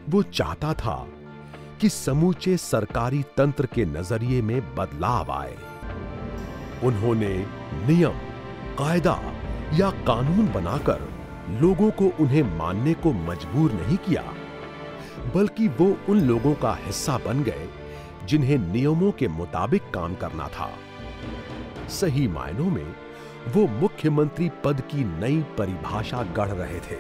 वो चाहता था कि समूचे सरकारी तंत्र के नजरिए में बदलाव आए। उन्होंने नियम, कायदा या कानून बनाकर लोगों को उन्हें मानने को मजबूर नहीं किया, बल्कि वो उन लोगों का हिस्सा बन गए जिन्हें नियमों के मुताबिक काम करना था। सही मायनों में वो मुख्यमंत्री पद की नई परिभाषा गढ़ रहे थे।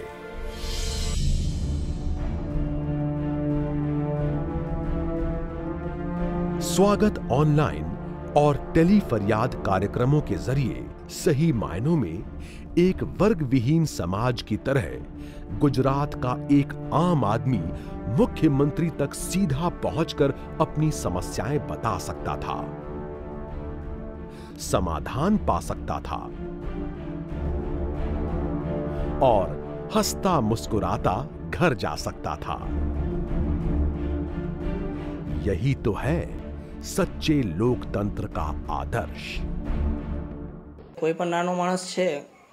स्वागत ऑनलाइन और टेली फरियाद कार्यक्रमों के जरिए सही मायनों में एक वर्ग विहीन समाज की तरह गुजरात का एक आम आदमी मुख्यमंत्री तक सीधा पहुंचकर अपनी समस्याएं बता सकता था, समाधान पा सकता था और हंसता मुस्कुराता घर जा सकता था। यही तो है सच्चे लोकतंत्र का आदर्श। कोई पण नानो माणस छे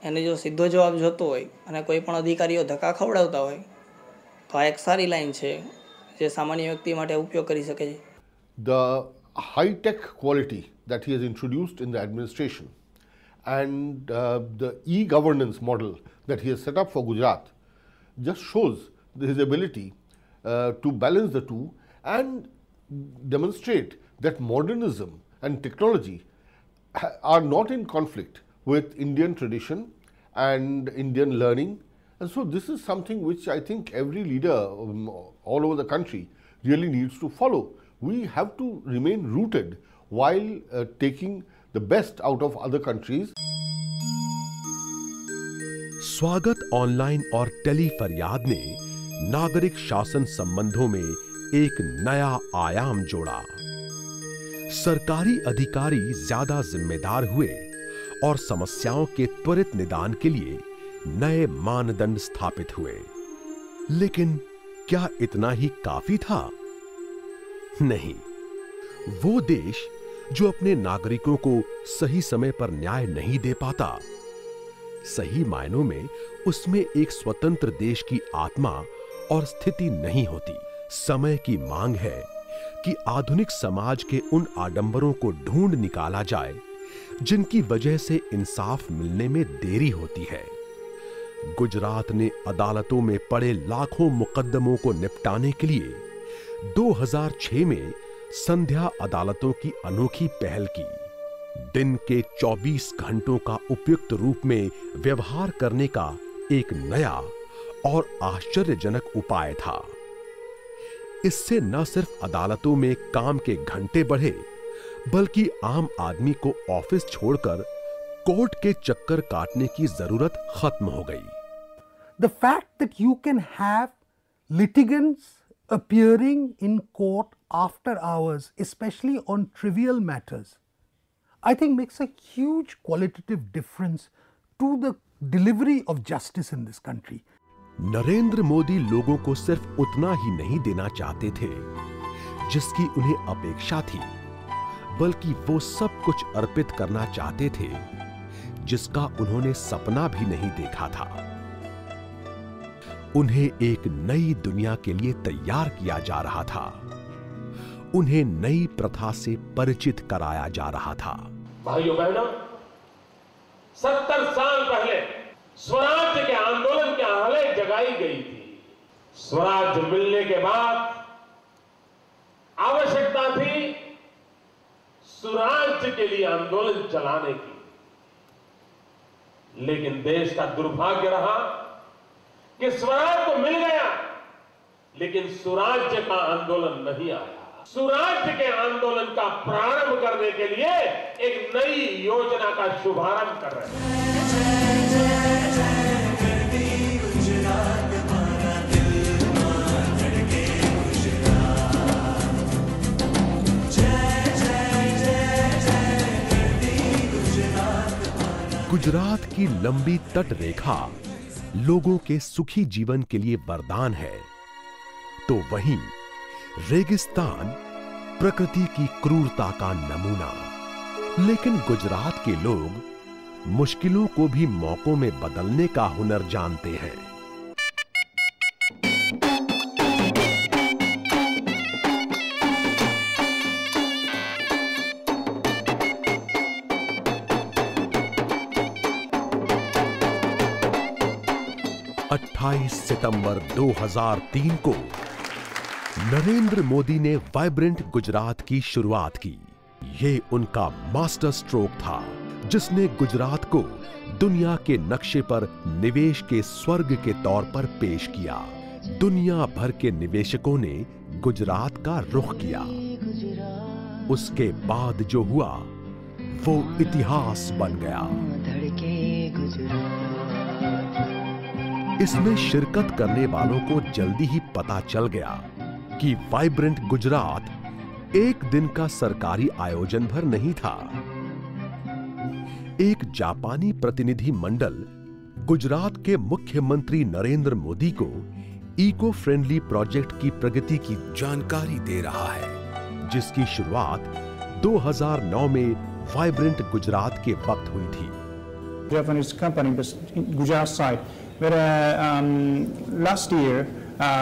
एने जो सीधो जवाब जोतो होय अने कोई पण अधिकारीओ धक्का खवડાવતા હોય तो आ एक सारी लाइन छे जे सामान्य व्यक्ति माटे उपयोग करी सके छे। The high-tech quality that he has introduced in the administration and the e-governance model that he has set up for Gujarat just shows his ability to balance the two and demonstrate that modernism and technology are not in conflict with Indian tradition and Indian learning. And so this is something which I think every leader all over the country really needs to follow. We have to remain rooted while taking the best out of other countries. स्वागत online और tele फरियाद ने नागरिक शासन संबंधों में एक नया आयाम जोड़ा। सरकारी अधिकारी ज्यादा जिम्मेदार हुए और समस्याओं के त्वरित निदान के लिए नए मानदंड स्थापित हुए। लेकिन क्या इतना ही काफी था? नहीं। वो देश जो अपने नागरिकों को सही समय पर न्याय नहीं दे पाता, सही मायनों में उसमें एक स्वतंत्र देश की आत्मा और स्थिति नहीं होती। समय की मांग है कि आधुनिक समाज के उन आडंबरों को ढूंढ निकाला जाए जिनकी वजह से इंसाफ मिलने में देरी होती है। गुजरात ने अदालतों में पड़े लाखों मुकद्दमों को निपटाने के लिए 2006 में संध्या अदालतों की अनोखी पहल की। दिन के 24 घंटों का उपयुक्त रूप में व्यवहार करने का एक नया और आश्चर्यजनक उपाय था। इससे न सिर्फ अदालतों में काम के घंटे बढ़े, बल्कि आम आदमी को ऑफिस छोड़कर कोर्ट के चक्कर काटने की जरूरत खत्म हो गई। The fact that you can have litigants appearing in court after hours, especially on trivial matters, I think makes a huge qualitative difference to the delivery of justice in this country. Narendra Modi लोगों को सिर्फ उतना ही नहीं देना चाहते थे जिसकी उन्हें अपेक्षा थी, बल्कि वो सब कुछ अर्पित करना चाहते थे जिसका उन्होंने सपना भी नहीं देखा था। उन्हें एक नई दुनिया के लिए तैयार किया जा रहा था। उन्हें नई प्रथा से परिचित कराया जा रहा था। भाइयों बहनों, 70 साल पहले स्वराज्य के आंदोलन की आहट जगाई गई थी। स्वराज मिलने के बाद आवश्यकता थी सुराज्य के लिए आंदोलन चलाने की, लेकिन देश का दुर्भाग्य रहा कि स्वराज तो मिल गया लेकिन सुराज्य का आंदोलन नहीं आया। सुराज्य के आंदोलन का प्रारंभ करने के लिए एक नई योजना का शुभारंभ कर रहे हैं। गुजरात की लंबी तट रेखा लोगों के सुखी जीवन के लिए वरदान है, तो वहीं रेगिस्तान प्रकृति की क्रूरता का नमूना। लेकिन गुजरात के लोग मुश्किलों को भी मौकों में बदलने का हुनर जानते हैं। 28 सितंबर 2003 को नरेंद्र मोदी ने वाइब्रेंट गुजरात की शुरुआत की। ये उनका मास्टर स्ट्रोक था जिसने गुजरात को दुनिया के नक्शे पर निवेश के स्वर्ग के तौर पर पेश किया। दुनिया भर के निवेशकों ने गुजरात का रुख किया। उसके बाद जो हुआ वो इतिहास बन गया। इसमें शिरकत करने वालों को जल्दी ही पता चल गया कि वाइब्रेंट गुजरात एक दिन का सरकारी आयोजन भर नहीं था। एक जापानी प्रतिनिधि मंडल गुजरात के मुख्यमंत्री नरेंद्र मोदी को इको फ्रेंडली प्रोजेक्ट की प्रगति की जानकारी दे रहा है, जिसकी शुरुआत 2009 में वाइब्रेंट गुजरात के वक्त हुई थी। Japanese company, Gujarat side, where last year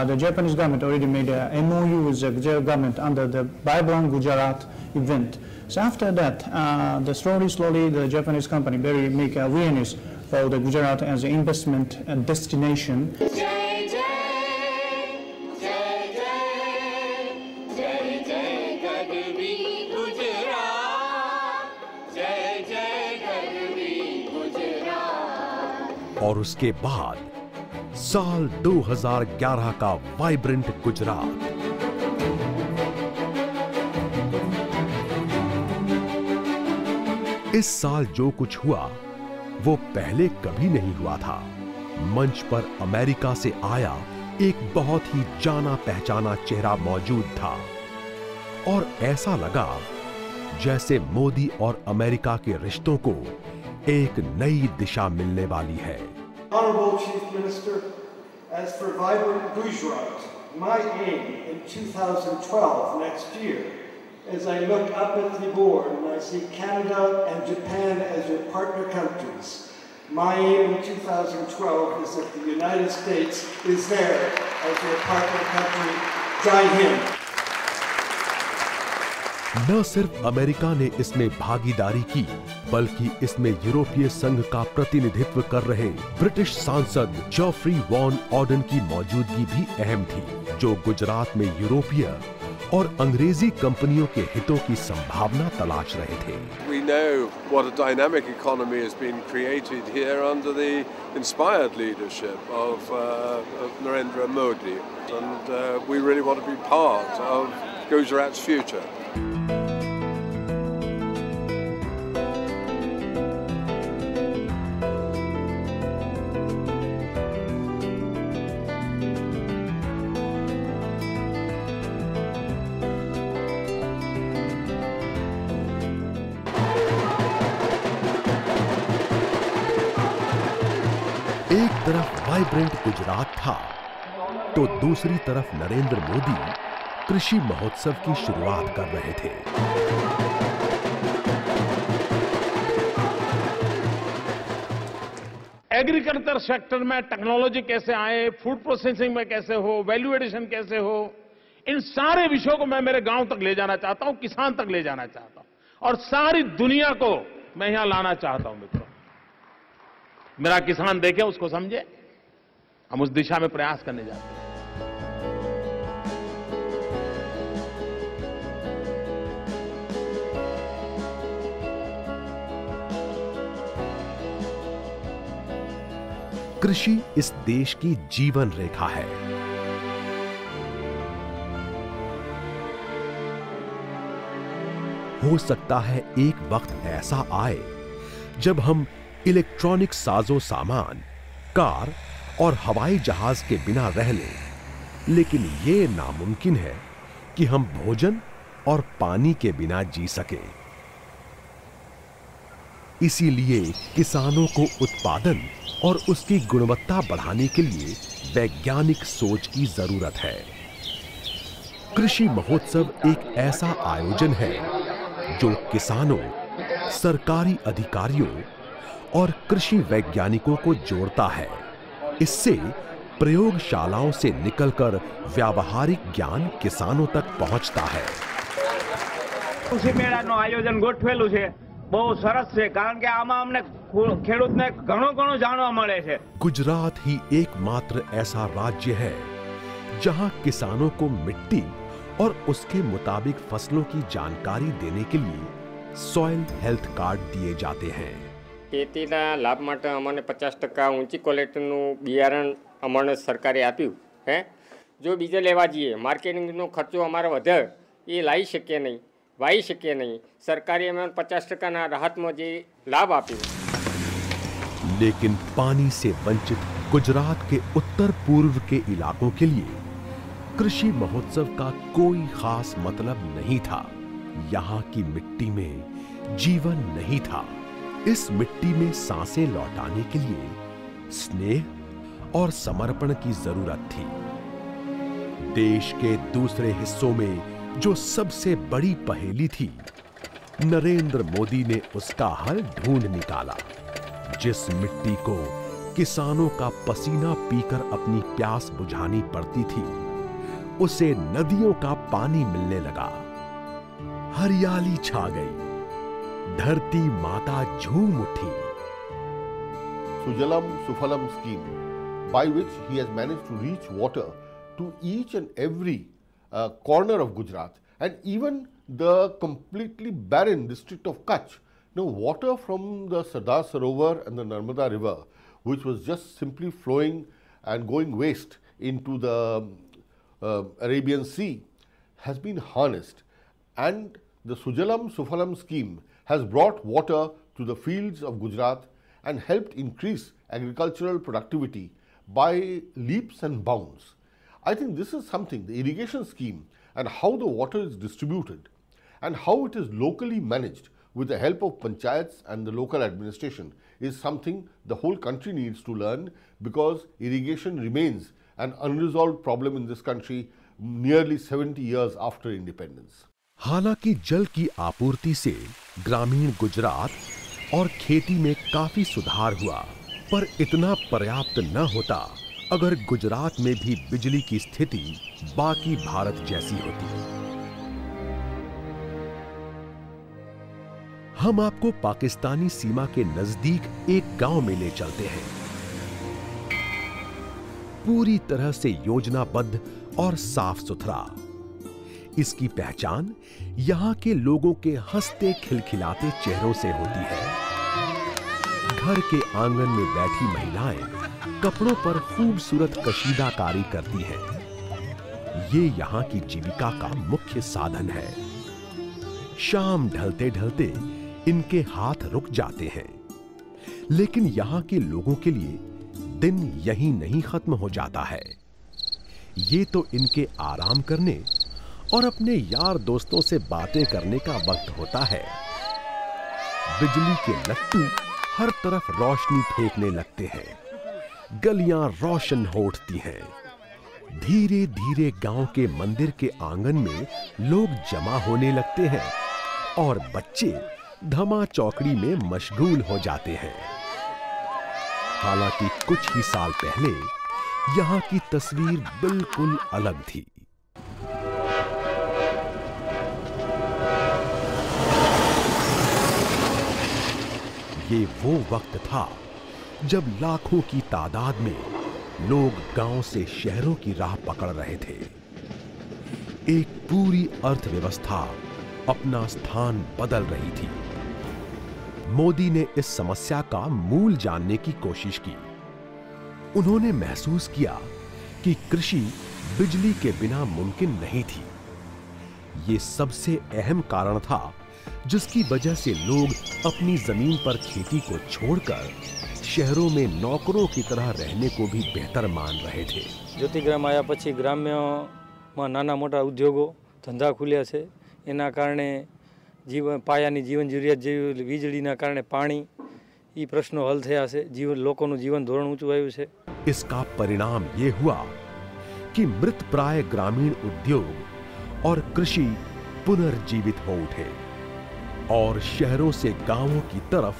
the Japanese government already made a MOU with the Gujarat government under the Vibrant Gujarat event. So after that, slowly the Japanese company make awareness for the Gujarat as an investment destination. और उसके बाद साल 2011 का vibrant Gujarat. इस साल जो कुछ हुआ वो पहले कभी नहीं हुआ था। मंच पर अमेरिका से आया एक बहुत ही जाना पहचाना चेहरा मौजूद था और ऐसा लगा जैसे मोदी और अमेरिका के रिश्तों को एक नई दिशा मिलने वाली है। Honorable Chief Minister, as for Vibrant Gujarat, my aim in 2012 next year, as I look up at the board and I see Canada and Japan as your partner countries, my aim in 2012 is that the United States is there as your partner country. Jai Hind. न सिर्फ America ने इसमें भागीदारी की, बल्कि इसमें यूरोपीय संघ का प्रतिनिधित्व कर रहे ब्रिटिश सांसद जॉफ्री वॉन ऑर्डन की मौजूदगी भी अहम थी, जो गुजरात में यूरोपीय और अंग्रेजी कंपनियों के हितों की संभावना तलाश रहे थे। We know what a dynamic economy has been created here under the inspired leadership of Narendra Modi, and we really want to be part of Gujarat's future. एक तरफ वाइब्रेंट गुजरात था तो दूसरी तरफ नरेंद्र मोदी कृषि महोत्सव की शुरुआत कर रहे थे। एग्रीकल्चर सेक्टर में टेक्नोलॉजी कैसे आए, फूड प्रोसेसिंग में कैसे हो, वैल्यू एडिशन कैसे हो, इन सारे विषयों को मैं मेरे गांव तक ले जाना चाहता हूं, किसान तक ले जाना चाहता हूं और सारी दुनिया को मैं यहां लाना चाहता हूं। मित्रों, मेरा किसान देखे, उसको समझे, हम उस दिशा में प्रयास करने जाते हैं। कृषि इस देश की जीवन रेखा है। हो सकता है एक वक्त ऐसा आए जब हम इलेक्ट्रॉनिक साजो सामान, कार और हवाई जहाज के बिना रह लें, लेकिन यह नामुमकिन है कि हम भोजन और पानी के बिना जी सकें। इसीलिए किसानों को उत्पादन और उसकी गुणवत्ता बढ़ाने के लिए वैज्ञानिक सोच की जरूरत है। कृषि महोत्सव एक ऐसा आयोजन है जो किसानों, सरकारी अधिकारियों और कृषि वैज्ञानिकों को जोड़ता है। इससे प्रयोगशालाओं से निकलकर व्यावहारिक ज्ञान किसानों तक पहुंचता है। कृषि मेळाનું આયોજન ગોઠવેલું છે, બહુ સરસ છે, કારણ કે આમાં અમને ખેડૂતને ઘણું જાણવા મળે છે। गुजरात ही एकमात्र ऐसा राज्य है जहां किसानों को मिट्टी और उसके मुताबिक फसलों की जानकारी देने के लिए सॉइल हेल्थ कार्ड दिए जाते हैं। ખેતીના લાભ માટે અમને 50% ઊંચી ક્વોલિટીનું બિયારણ અમને સરકારે આપ્યું હે। જો બીજે લેવા જઈએ માર્કેટિંગનો ખર્ચો અમારો વધે એ લાવી શકીએ નહીં, વાવી શકીએ નહીં। સરકારે અમને 50%ના રાહતમાં જે લાભ આપ્યો। लेकिन पानी से वंचित गुजरात के उत्तर पूर्व के इलाकों के लिए कृषि महोत्सव का कोई खास मतलब नहीं था। यहाँ की मिट्टी में जीवन नहीं था। इस मिट्टी में सांसें लौटाने के लिए स्नेह और समर्पण की जरूरत थी। देश के दूसरे हिस्सों में जो सबसे बड़ी पहेली थी, नरेंद्र मोदी ने उसका हल ढूंढ निकाला। जिस मिट्टी को किसानों का पसीना पीकर अपनी प्यास बुझानी पड़ती थी, उसे नदियों का पानी मिलने लगा। हरियाली छा गई, धरती माता झूम उठी। Sujalam Sufalam scheme, by which he has managed to reach water to each and every corner of Gujarat and even the completely barren district of Kutch. Now, water from the Sardar Sarovar and the Narmada river, which was just simply flowing and going waste into the Arabian Sea, has been harnessed, and the Sujalam Sufalam scheme has brought water to the fields of Gujarat and helped increase agricultural productivity by leaps and bounds. I think this is something, the irrigation scheme and how the water is distributed and how it is locally managed with the help of panchayats and the local administration is something the whole country needs to learn, because irrigation remains an unresolved problem in this country nearly 70 years after independence. हालांकि जल की आपूर्ति से ग्रामीण गुजरात और खेती में काफी सुधार हुआ, पर इतना पर्याप्त न होता अगर गुजरात में भी बिजली की स्थिति बाकी भारत जैसी होती। हम आपको पाकिस्तानी सीमा के नजदीक एक गांव में ले चलते हैं। पूरी तरह से योजनाबद्ध और साफ सुथरा। इसकी पहचान यहां के लोगों के हंसते खिलखिलाते चेहरों से होती है। घर के आंगन में बैठी महिलाएं कपड़ों पर खूबसूरत कशीदाकारी करती हैं। ये यहां की जीविका का मुख्य साधन है। शाम ढलते ढलते इनके हाथ रुक जाते हैं, लेकिन यहां के लोगों के लिए दिन यहीं नहीं खत्म हो जाता है। ये तो इनके आराम करने और अपने यार दोस्तों से बातें करने का वक्त होता है। बिजली के लट्टू हर तरफ रोशनी फेंकने लगते हैं। गलियां रोशन हो उठती हैं। धीरे धीरे गांव के मंदिर के आंगन में लोग जमा होने लगते हैं और बच्चे धमा चौकड़ी में मशगूल हो जाते हैं। हालांकि कुछ ही साल पहले यहां की तस्वीर बिल्कुल अलग थी। ये वो वक्त था जब लाखों की तादाद में लोग गांव से शहरों की राह पकड़ रहे थे। एक पूरी अर्थव्यवस्था अपना स्थान बदल रही थी। मोदी ने इस समस्या का मूल जानने की कोशिश की। उन्होंने महसूस किया कि कृषि बिजली के बिना मुमकिन नहीं थी। ये सबसे अहम कारण था जिसकी वजह से लोग अपनी जमीन पर खेती को छोड़कर शहरों में नौकरों की तरह रहने को भी बेहतर मान रहे थे। ज्योतिग्राम आया पछी ग्राम्यमां नाना मोटा उद्योगों धंधा खुल्या छे, एना कारणे जीवन पायानी जीवन जरूरियात जेवी वीजळीना कारणे पाणी ई प्रश्नों हल थया छे। जीवन लोकोनुं जीवन धोरण ऊंचुं आव्युं छे। इसका परिणाम ये हुआ कि मृतप्राय ग्रामीण उद्योग और कृषि पुनर्जीवित हो उठे और शहरों से गांवों की तरफ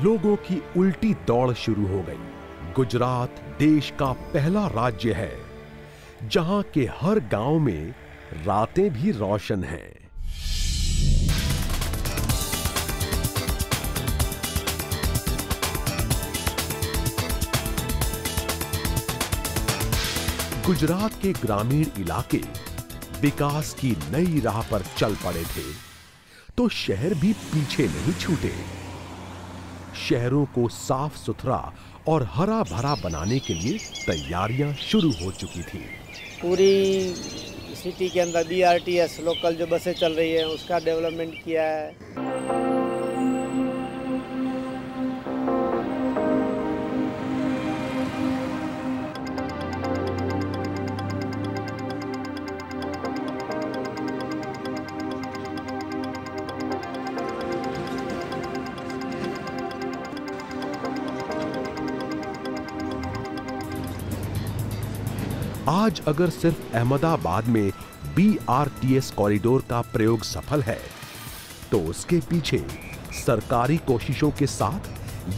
लोगों की उल्टी दौड़ शुरू हो गई। गुजरात देश का पहला राज्य है जहां के हर गांव में रातें भी रोशन हैं। गुजरात के ग्रामीण इलाके विकास की नई राह पर चल पड़े थे तो शहर भी पीछे नहीं छूटे। शहरों को साफ सुथरा और हरा भरा बनाने के लिए तैयारियां शुरू हो चुकी थी। पूरी सिटी के अंदर BRTS लोकल जो बसें चल रही है उसका डेवलपमेंट किया है। आज अगर सिर्फ अहमदाबाद में BRTS कॉरिडोर का प्रयोग सफल है तो उसके पीछे सरकारी कोशिशों के साथ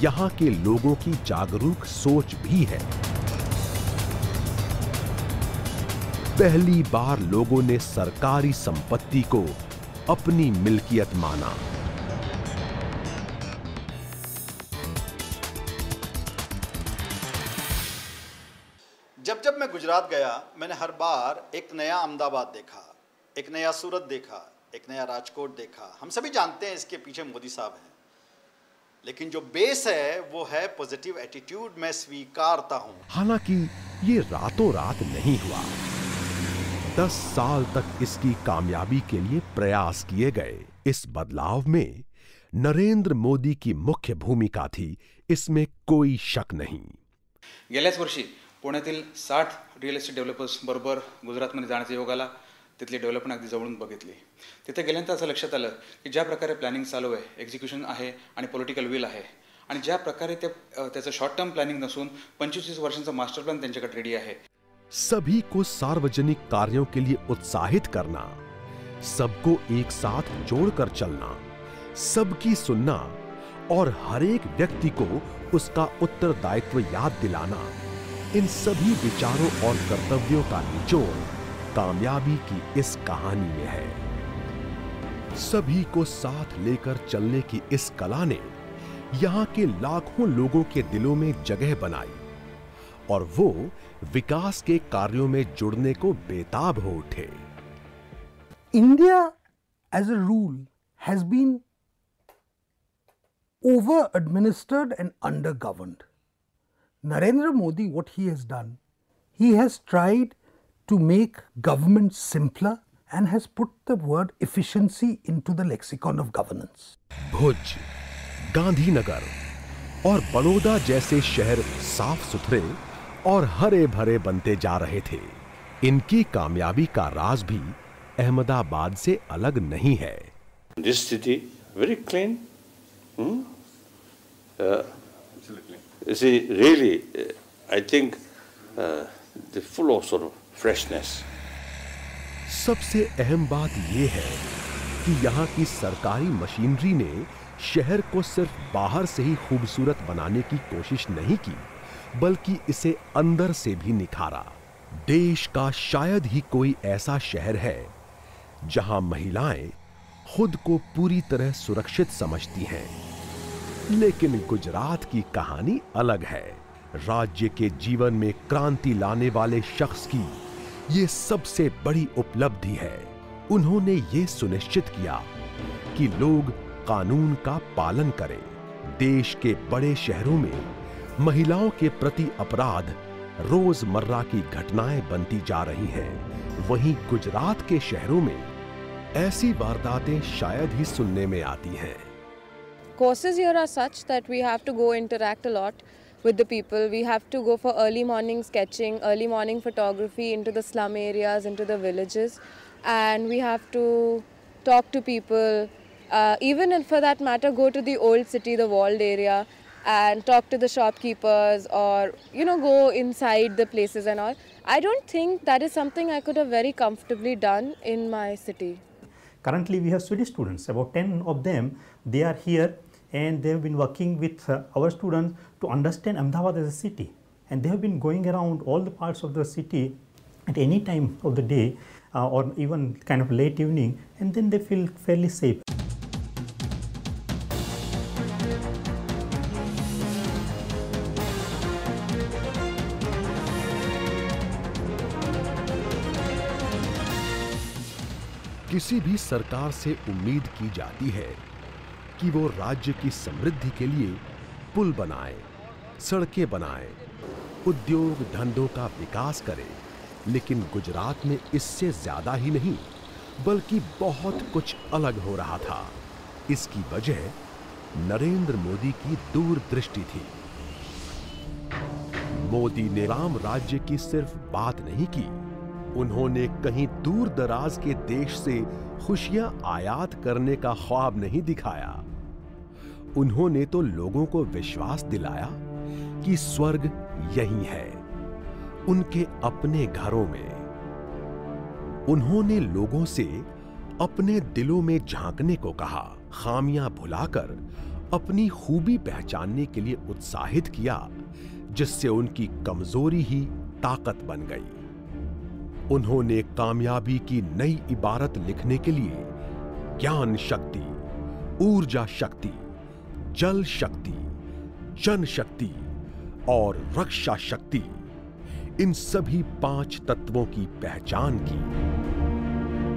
यहां के लोगों की जागरूक सोच भी है। पहली बार लोगों ने सरकारी संपत्ति को अपनी मिल्कियत माना। जब मैं गुजरात गया मैंने हर बार एक नया अहमदाबाद देखा, एक नया सूरत देखा, एक नया राजकोट देखा। हम सभी जानते हैं इसके पीछे मोदी साहब हैं, लेकिन जो बेस है वो है पॉजिटिव एटीट्यूड। मैं स्वीकारता हूं। हालांकि ये रातों रात नहीं हुआ। 10 साल तक इसकी कामयाबी के लिए प्रयास किए गए। इस बदलाव में नरेंद्र मोदी की मुख्य भूमिका थी, इसमें कोई शक नहीं। गेल्याच वर्षी पुण्यातील 60 रिअल एस्टेट डेव्हलपर्स बरोबर गुजरातमध्ये जाण्याचा योग आला। तिथली डेव्हलपमेंट अगदी जवळून बघितली। तिथे गेल्यानंतर असं लक्षात आलं की ज्या प्रकारे प्लॅनिंग चालू आहे, एक्झिक्युशन आहे आणि पॉलिटिकल विल आहे आणि ज्या प्रकारे त्याचं शॉर्ट टर्म प्लॅनिंग नसून 25-30 वर्षांचा मास्टर प्लॅन त्यांच्याकडे रेडी आहे। सभी को सार्वजनिक कार्यों के लिए उत्साहित करना, सबको एक साथ जोड़कर चलना, सबकी सुनना और हर एक व्यक्ति को उसका उत्तरदायित्व याद दिलाना, इन सभी विचारों और कर्तव्यों का निचोड़ कामयाबी की इस कहानी में है। सभी को साथ लेकर चलने की इस कला ने यहां के लाखों लोगों के दिलों में जगह बनाई और वो विकास के कार्यों में जुड़ने को बेताब हो उठे। India as a rule has been over administered and under governed. Narendra Modi, what he has done, he has tried to make government simpler and has put the word efficiency into the lexicon of governance. भुज, गांधीनगर और बड़ौदा जैसे शहर साफ सुथरे और हरे भरे बनते जा रहे थे। इनकी कामयाबी का राज भी अहमदाबाद से अलग नहीं है। This city very clean. You see, really, I think they're full of sort of freshness. सबसे अहम बात यह है कि यहाँ की सरकारी मशीनरी ने शहर को सिर्फ बाहर से ही खूबसूरत बनाने की कोशिश नहीं की, बल्कि इसे अंदर से भी निखारा। देश का शायद ही कोई ऐसा शहर है जहां महिलाएं खुद को पूरी तरह सुरक्षित समझती हैं। लेकिन गुजरात की कहानी अलग है। राज्य के जीवन में क्रांति लाने वाले शख्स की ये सबसे बड़ी उपलब्धि है। उन्होंने ये सुनिश्चित किया कि लोग कानून का पालन करें। देश के बड़े शहरों में महिलाओं के प्रति अपराध रोजमर्रा की घटनाएं बनती जा रही हैं। वहीं गुजरात के शहरों में ऐसी वारदातें शायद ही सुनने में आती हैं। Courses here are such that we have to go interact a lot with the people. We have to go for early morning sketching, early morning photography into the slum areas, into the villages, and we have to talk to people, even if for that matter go to the old city, the walled area, and talk to the shopkeepers, or go inside the places and all. I don't think that is something I could have very comfortably done in my city. Currently we have Swedish students, about 10 of them. They are here and they have been working with our students to understand Ahmedabad as a city, and they have been going around all the parts of the city at any time of the day or even kind of late evening, and then they feel fairly safe. किसी भी सरकार से उम्मीद की जाती है कि वो राज्य की समृद्धि के लिए पुल बनाए, सड़कें बनाए, उद्योग धंधों का विकास करे, लेकिन गुजरात में इससे ज्यादा ही नहीं बल्कि बहुत कुछ अलग हो रहा था। इसकी वजह नरेंद्र मोदी की दूरदृष्टि थी। मोदी ने राम राज्य की सिर्फ बात नहीं की, उन्होंने कहीं दूर दराज के देश से खुशियां आयात करने का ख्वाब नहीं दिखाया। उन्होंने तो लोगों को विश्वास दिलाया कि स्वर्ग यही है, उनके अपने घरों में। उन्होंने लोगों से अपने दिलों में झांकने को कहा, खामियां भुलाकर अपनी खूबी पहचानने के लिए उत्साहित किया, जिससे उनकी कमजोरी ही ताकत बन गई। उन्होंने कामयाबी की नई इबारत लिखने के लिए ज्ञान शक्ति, ऊर्जा शक्ति, जल शक्ति, जन शक्ति और रक्षा शक्ति, इन सभी 5 तत्वों की पहचान की।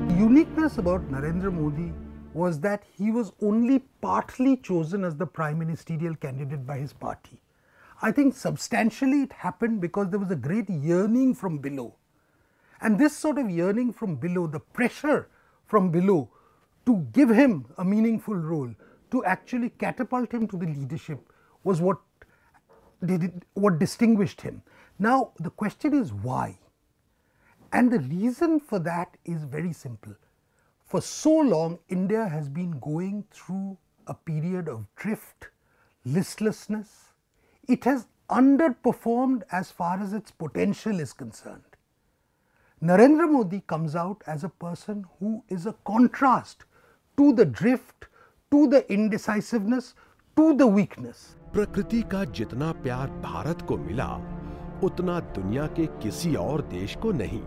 The uniqueness about Narendra Modi was that he was only partly chosen as the prime ministerial candidate by his party. I think substantially it happened because there was a great yearning from below. And this sort of yearning from below, the pressure from below to give him a meaningful role, to actually catapult him to the leadership, was what distinguished him. Now the question is why? And the reason for that is very simple. For so long, India has been going through a period of drift, listlessness. It has underperformed as far as its potential is concerned. Narendra Modi comes out as a person who is a contrast to the drift, to the indecisiveness, to the weakness. प्रकृति का जितना प्यार भारत को मिला, उतना दुनिया के किसी और देश को नहीं।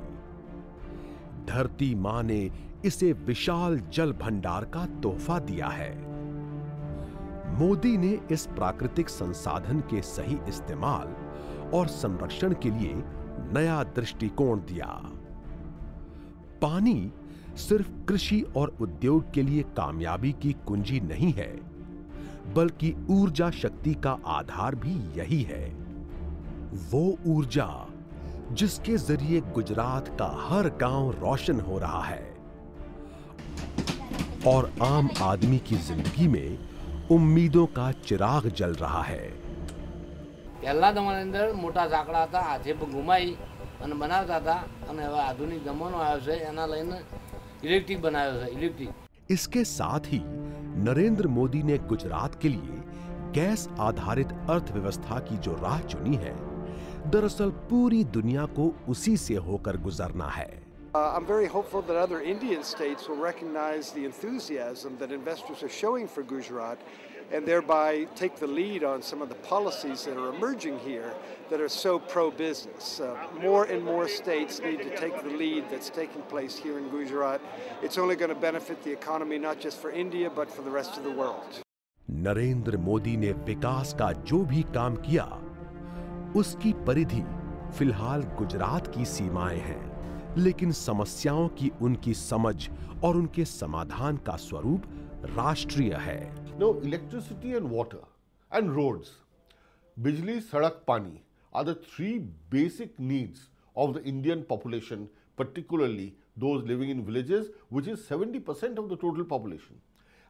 धरती मां ने इसे विशाल जल भंडार का तोहफा दिया है। मोदी ने इस प्राकृतिक संसाधन के सही इस्तेमाल और संरक्षण के लिए नया दृष्टिकोण दिया। पानी सिर्फ कृषि और उद्योग के लिए कामयाबी की कुंजी नहीं है, बल्कि ऊर्जा शक्ति का आधार भी यही है। वो ऊर्जा जिसके जरिए गुजरात का हर गांव रोशन हो रहा है और आम आदमी की जिंदगी में उम्मीदों का चिराग जल रहा है। पहला जमाना अंदर मोटा झाकड़ा था, हाथे पर घुमाई અને બનાવતા હતા, અને હવે આધુનિક જમાનો આવ્યો છે, એના લઈને ઇલેક્ટ્રિક બનાવ્યો છે, ઇલેક્ટ્રિક। इसके साथ ही नरेंद्र मोदी ने गुजरात के लिए गैस आधारित अर्थव्यवस्था की जो राह चुनी है, दरअसल पूरी दुनिया को उसी से होकर गुजरना है। I'm very hopeful that other Indian states will recognize the enthusiasm that investors are showing for Gujarat and thereby take the lead on some of the policies that are emerging here that are so pro-business. More and more states need to take the lead that's taking place here in Gujarat. It's only going to benefit the economy not just for India but for the rest of the world. Narendra Modi ने विकास का जो भी काम किया, उसकी परिधि फिलहाल गुजरात की सीमाएं हैं, लेकिन समस्याओं की उनकी समझ और उनके समाधान का स्वरूप राष्ट्रीय है। No, electricity and water and roads, Bijli, Sadak, Pani are the three basic needs of the Indian population, particularly those living in villages, which is 70% of the total population.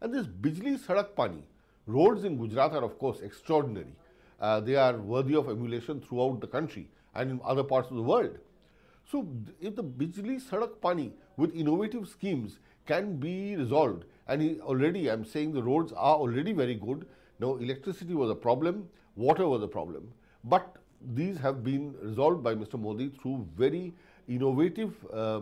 And this Bijli, Sadak, Pani, roads in Gujarat are of course extraordinary. They are worthy of emulation throughout the country and in other parts of the world. So if the Bijli, Sadak, Pani with innovative schemes can be resolved, and already I'm saying the roads are already very good. Now electricity was a problem, water was a problem, but these have been resolved by Mr. Modi through very innovative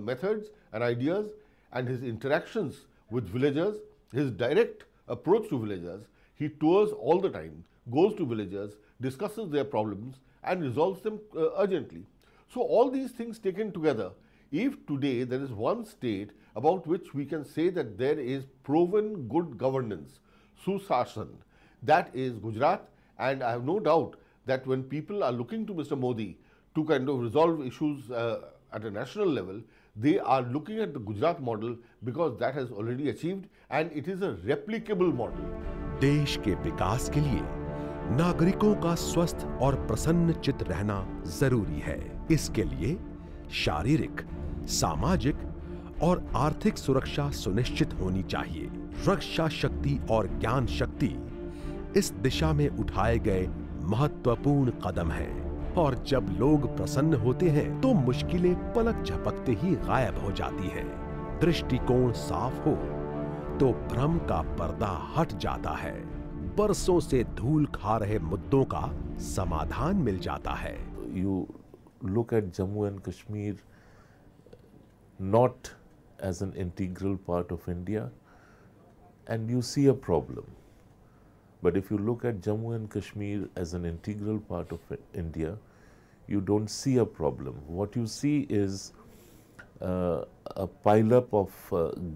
methods and ideas, and his interactions with villagers, his direct approach to villagers. He tours all the time, goes to villagers, discusses their problems and resolves them urgently. So all these things taken together, if today there is one state about which we can say that there is proven good governance, Sushashan, that is Gujarat. And I have no doubt that when people are looking to Mr. Modi to kind of resolve issues at a national level, they are looking at the Gujarat model because that has already achieved and it is a replicable model. देश के विकास के लिए नागरिकों का स्वस्थ और प्रसन्न चित्त रहना जरूरी है। इसके लिए शारीरिक, सामाजिक और आर्थिक सुरक्षा सुनिश्चित होनी चाहिए। रक्षा शक्ति और ज्ञान शक्ति इस दिशा में उठाए गए महत्वपूर्ण कदम हैं। और जब लोग प्रसन्न होते हैं तो मुश्किलें पलक झपकते ही गायब हो जाती हैं। दृष्टिकोण साफ हो तो भ्रम का पर्दा हट जाता है। बरसों से धूल खा रहे मुद्दों का समाधान मिल जाता है। You look at Jammu and Kashmir not as an integral part of India and you see a problem. But if you look at Jammu and Kashmir as an integral part of India, you don't see a problem. What you see is a pile-up of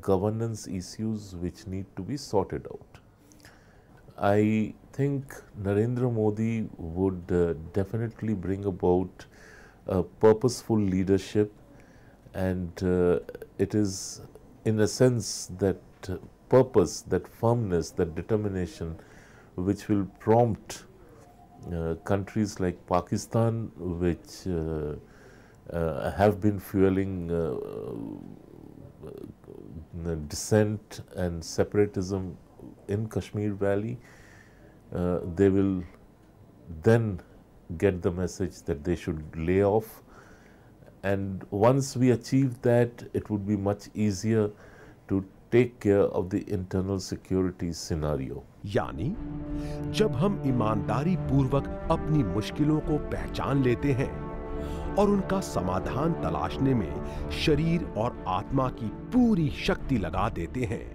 governance issues which need to be sorted out. I think Narendra Modi would definitely bring about a purposeful leadership, and it is in a sense that purpose, that firmness, that determination which will prompt countries like Pakistan, which have been fueling dissent and separatism in Kashmir Valley. They will then get the message that they should lay off, and once we achieve that, it would be much easier to take care of the internal security scenario. यानी जब हम ईमानदारी पूर्वक अपनी मुश्किलों को पहचान लेते हैं और उनका समाधान तलाशने में शरीर और आत्मा की पूरी शक्ति लगा देते हैं,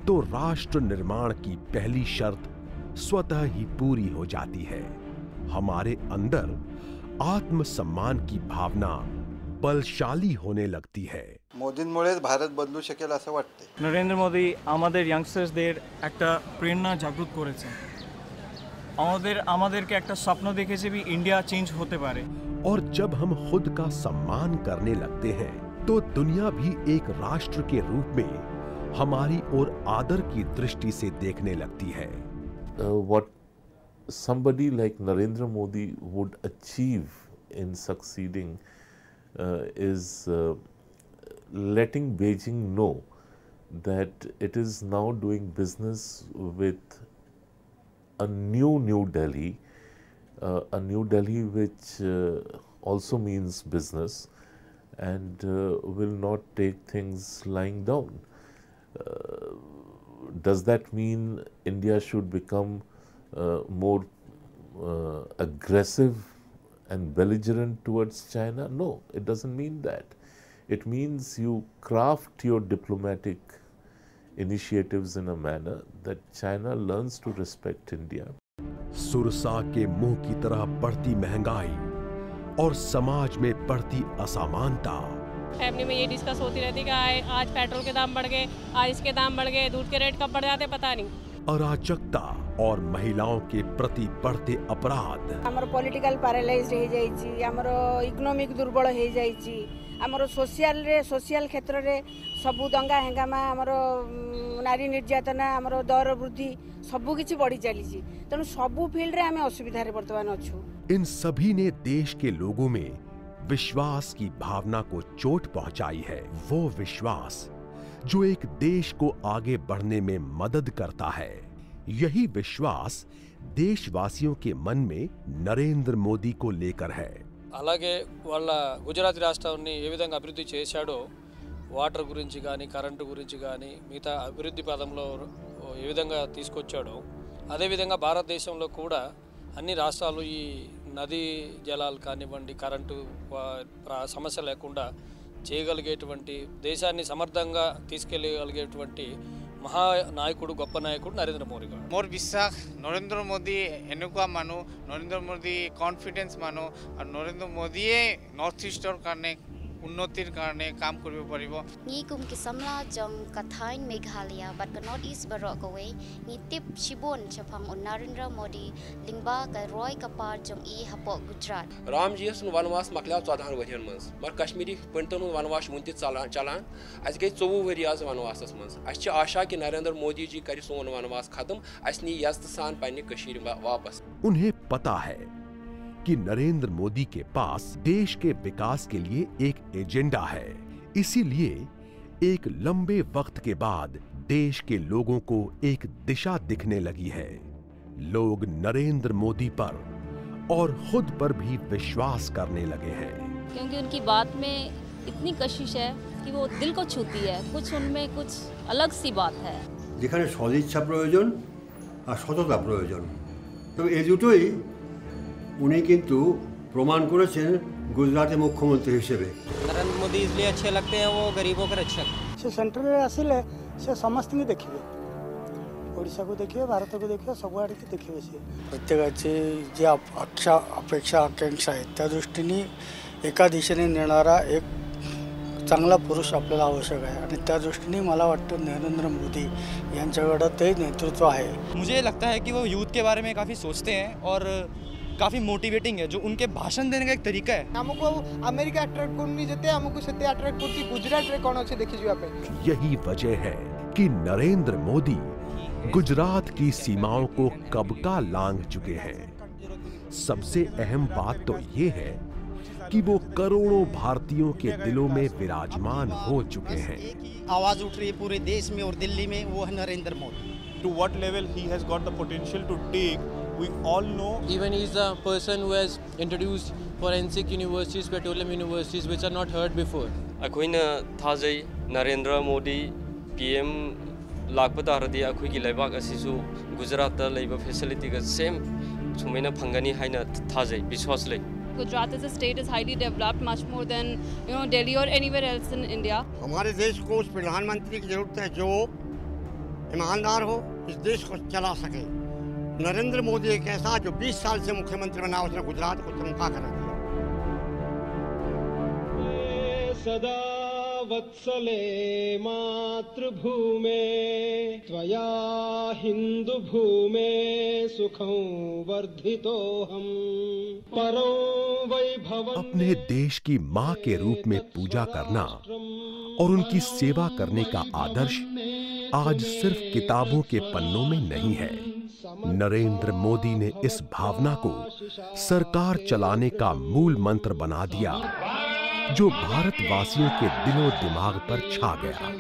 तो राष्ट्र निर्माण की पहली शर्त स्वतः ही पूरी हो जाती है। हमारे अंदर आत्मसम्मान की भावना बलशाली होने लगती है। मोदींमुळेच भारत बदलू शकेल असं वाटते। নরেন্দ্র মোদি আমাদের ইয়াংস্টারদের একটা প্রেরণা জাগ্রত করেছেন। আমাদেরকে একটা স্বপ্ন দেখেছে भी इंडिया चेंज होते पारे। और जब हम खुद का सम्मान करने लगते हैं तो दुनिया भी एक राष्ट्र के रूप में हमारी ओर आदर की दृष्टि से देखने लगती है। What somebody like Narendra Modi would achieve in succeeding is letting Beijing know that it is now doing business with a new Delhi, a new Delhi which also means business and will not take things lying down. Does that mean India should become more aggressive and belligerent towards China? No, it doesn't mean that. It means you craft your diplomatic initiatives in a manner that China learns to respect India. Surasa के मुंह की तरह बढ़ती महंगाई और समाज में बढ़ती असमानता। फैमिली में ये डिस्कस होती रहती कि आज पेट्रोल के दाम बढ़ गए, आज इसके दाम बढ़ गए, दूध के रेट कब बढ़ जाते पता नहीं। अराजकता और महिलाओं के प्रति बढ़ते अपराध। हमर पॉलिटिकल पैरालाइज रह जाइछि, हमर इकोनॉमिक दुर्बल हो जाइछि, हमर सोशल क्षेत्र रे सबू दंगा हेंगामा आमर नारी निर्यातना आमर दर वृद्धि सबू किछि बढ़ी चली तेणु सबू फील्ड रे आमे असुविधा रे वर्तमान अछु। इन सभी ने देश के लोगों में विश्वास की भावना को चोट पहुंचाई है। वो विश्वास जो एक देश को आगे बढ़ने में मदद करता है। यही विश्वास देशवासियों के मन में नरेंद्र मोदी को लेकर है। అలాగే వాళ్ళ గుజరాత్ రాష్ట్రాన్ని ఏ విధంగా అభివృద్ధి చేశాడో వాటర్ గురించి కానీ కరెంటు గురించి కానీ మిగతా అభివృద్ధి పదంలో ఏ విధంగా తీసుకొచ్చాడో అదేవిధంగా భారతదేశంలో కూడా అన్ని రాష్ట్రాలు ఈ నదీ జలాలు కానివ్వండి కరెంటు సమస్య లేకుండా చేయగలిగేటువంటి దేశాన్ని సమర్థంగా తీసుకెళ్ళగలిగేటువంటి మహానాయకుడు గొప్ప నాయకుడు నరేంద్ర మోదీ గారు। मोर विश्वास नरेंद्र मोदी एनुका मानु नरेंद्र मोदी कॉन्फिडेंस मानु और नरेंद्र मोदी नॉर्थ ईस्टर कारणे उन्नतिर कारणे काम करिब परिबो। Ni kum ki samla jong kathain Meghalaya but ka North East barok away ni tip Shibon chapang on Narendra Modi lingba ka Roy Kapar jong I hapok Gujarat। Ram ji सन वनवास मकल्या 14 वरियन मंस मर कश्मीरी पंतन वनवास वुंति चलान अस गई 24 वरि आज वनवासस मंस अस आशा कि नरेंद्र मोदी जी करि सोन वनवास खत्म अस नी यस्त सान पन्ने कश्मीर वापस। उन्हें पता है कि नरेंद्र मोदी के पास देश के विकास के लिए एक एजेंडा है। इसीलिए एक लंबे वक्त के बाद देश के लोगों को एक दिशा दिखने लगी है। लोग नरेंद्र मोदी पर और खुद पर भी विश्वास करने लगे हैं, क्योंकि उनकी बात में इतनी कशिश है कि वो दिल को छूती है। कुछ उनमें कुछ अलग सी बात है। যেখানে সদিচ্ছা প্রয়োজন আর সততা প্রয়োজন, তবে এই দুটোই উনি কিন্তু প্রমাণ করেছেন গুজরাটের মুখ্যমন্ত্রী হিসেবে। नरेंद्र मोदी इसलिए अच्छे लगते हैं, वो गरीबों के रक्षक। से सेंटर रे आसिले से समस्त को देखिबे, ओडिशा को देखिबे, भारत को देखिबे, सब आड़ के देखिबे। से प्रत्येकाची जी अपेक्षा आकांक्षा आहे त्या दृष्टीने एका दिशेने नेणारा एक चांगला पुरुष आपल्याला आवश्यक आहे आणि त्या दृष्टीने मला वाटतं नरेंद्र मोदी यांच्याकडे ते नेतृत्व आहे। मुझे लगता है कि वो यूथ के बारे में काफ़ी सोचते हैं और काफ़ी मोटिवेटिंग है जो उनके भाषण देने का एक तरीका है। हमको अमेरिका अट्रैक्ट करनी जेते हमको सेते अट्रैक्ट करती गुजरात रे कोन अछि देखि जो पे। यही वजह है कि नरेंद्र मोदी गुजरात की सीमाओं को कब का लांघ चुके हैं। सबसे अहम बात तो ये है कि वो करोड़ों भारतीयों के दिलों में विराजमान हो चुके हैं। आवाज उठ रही है पूरे देश में और दिल्ली में, वो है Narendra Modi. To what level he has got the potential to take, we all know. Even he is a person who has introduced forensic universities, petroleum universities, which are not heard before. अखोइना थाजै Narendra Modi PM लाखपता हरदी अखोइगी लेबाक असिसु गुजरात लेबा facility का same Sumena फंगनी हाइना थाजै विश्वास ले। Gujarat as a state is highly developed, much more than Delhi or anywhere else in India. हमारे देश को उस प्रधानमंत्री की जरूरत है जो ईमानदार हो, इस देश को चला सके। नरेंद्र मोदी एक ऐसा जो 20 साल से मुख्यमंत्री बना, उसने गुजरात को चमका कर दिया। सदा वत्सले मातृभूमे त्वया हिंदू भूमे सुखं वर्धितोहम परो वैभवं। अपने देश की मां के रूप में पूजा करना और उनकी सेवा करने का आदर्श आज सिर्फ किताबों के पन्नों में नहीं है। नरेंद्र मोदी ने इस भावना को सरकार चलाने का मूल मंत्र बना दिया, जो भारतवासियों के दिलो दिमाग पर छा गया।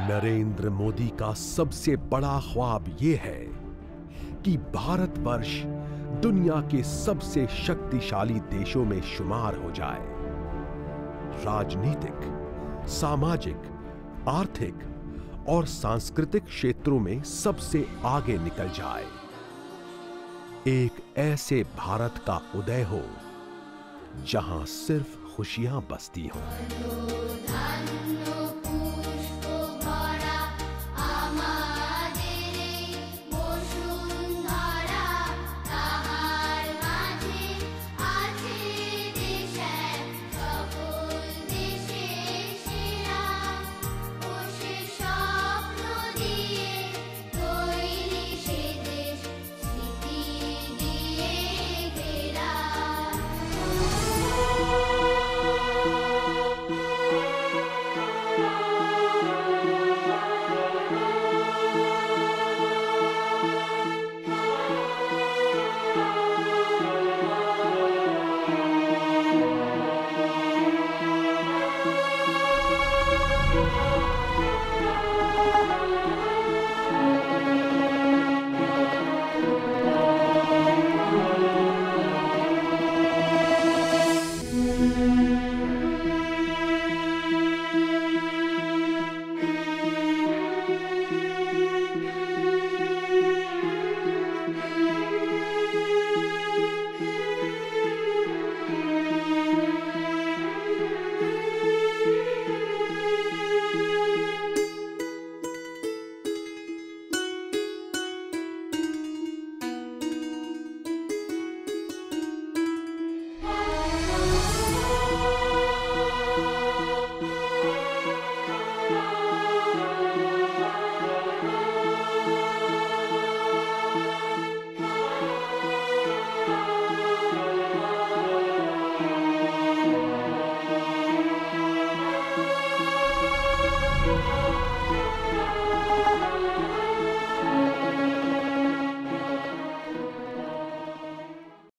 नरेंद्र मोदी का सबसे बड़ा ख्वाब ये है कि भारतवर्ष दुनिया के सबसे शक्तिशाली देशों में शुमार हो जाए। राजनीतिक, सामाजिक, आर्थिक और सांस्कृतिक क्षेत्रों में सबसे आगे निकल जाए। एक ऐसे भारत का उदय हो जहां सिर्फ खुशियां बसती हों।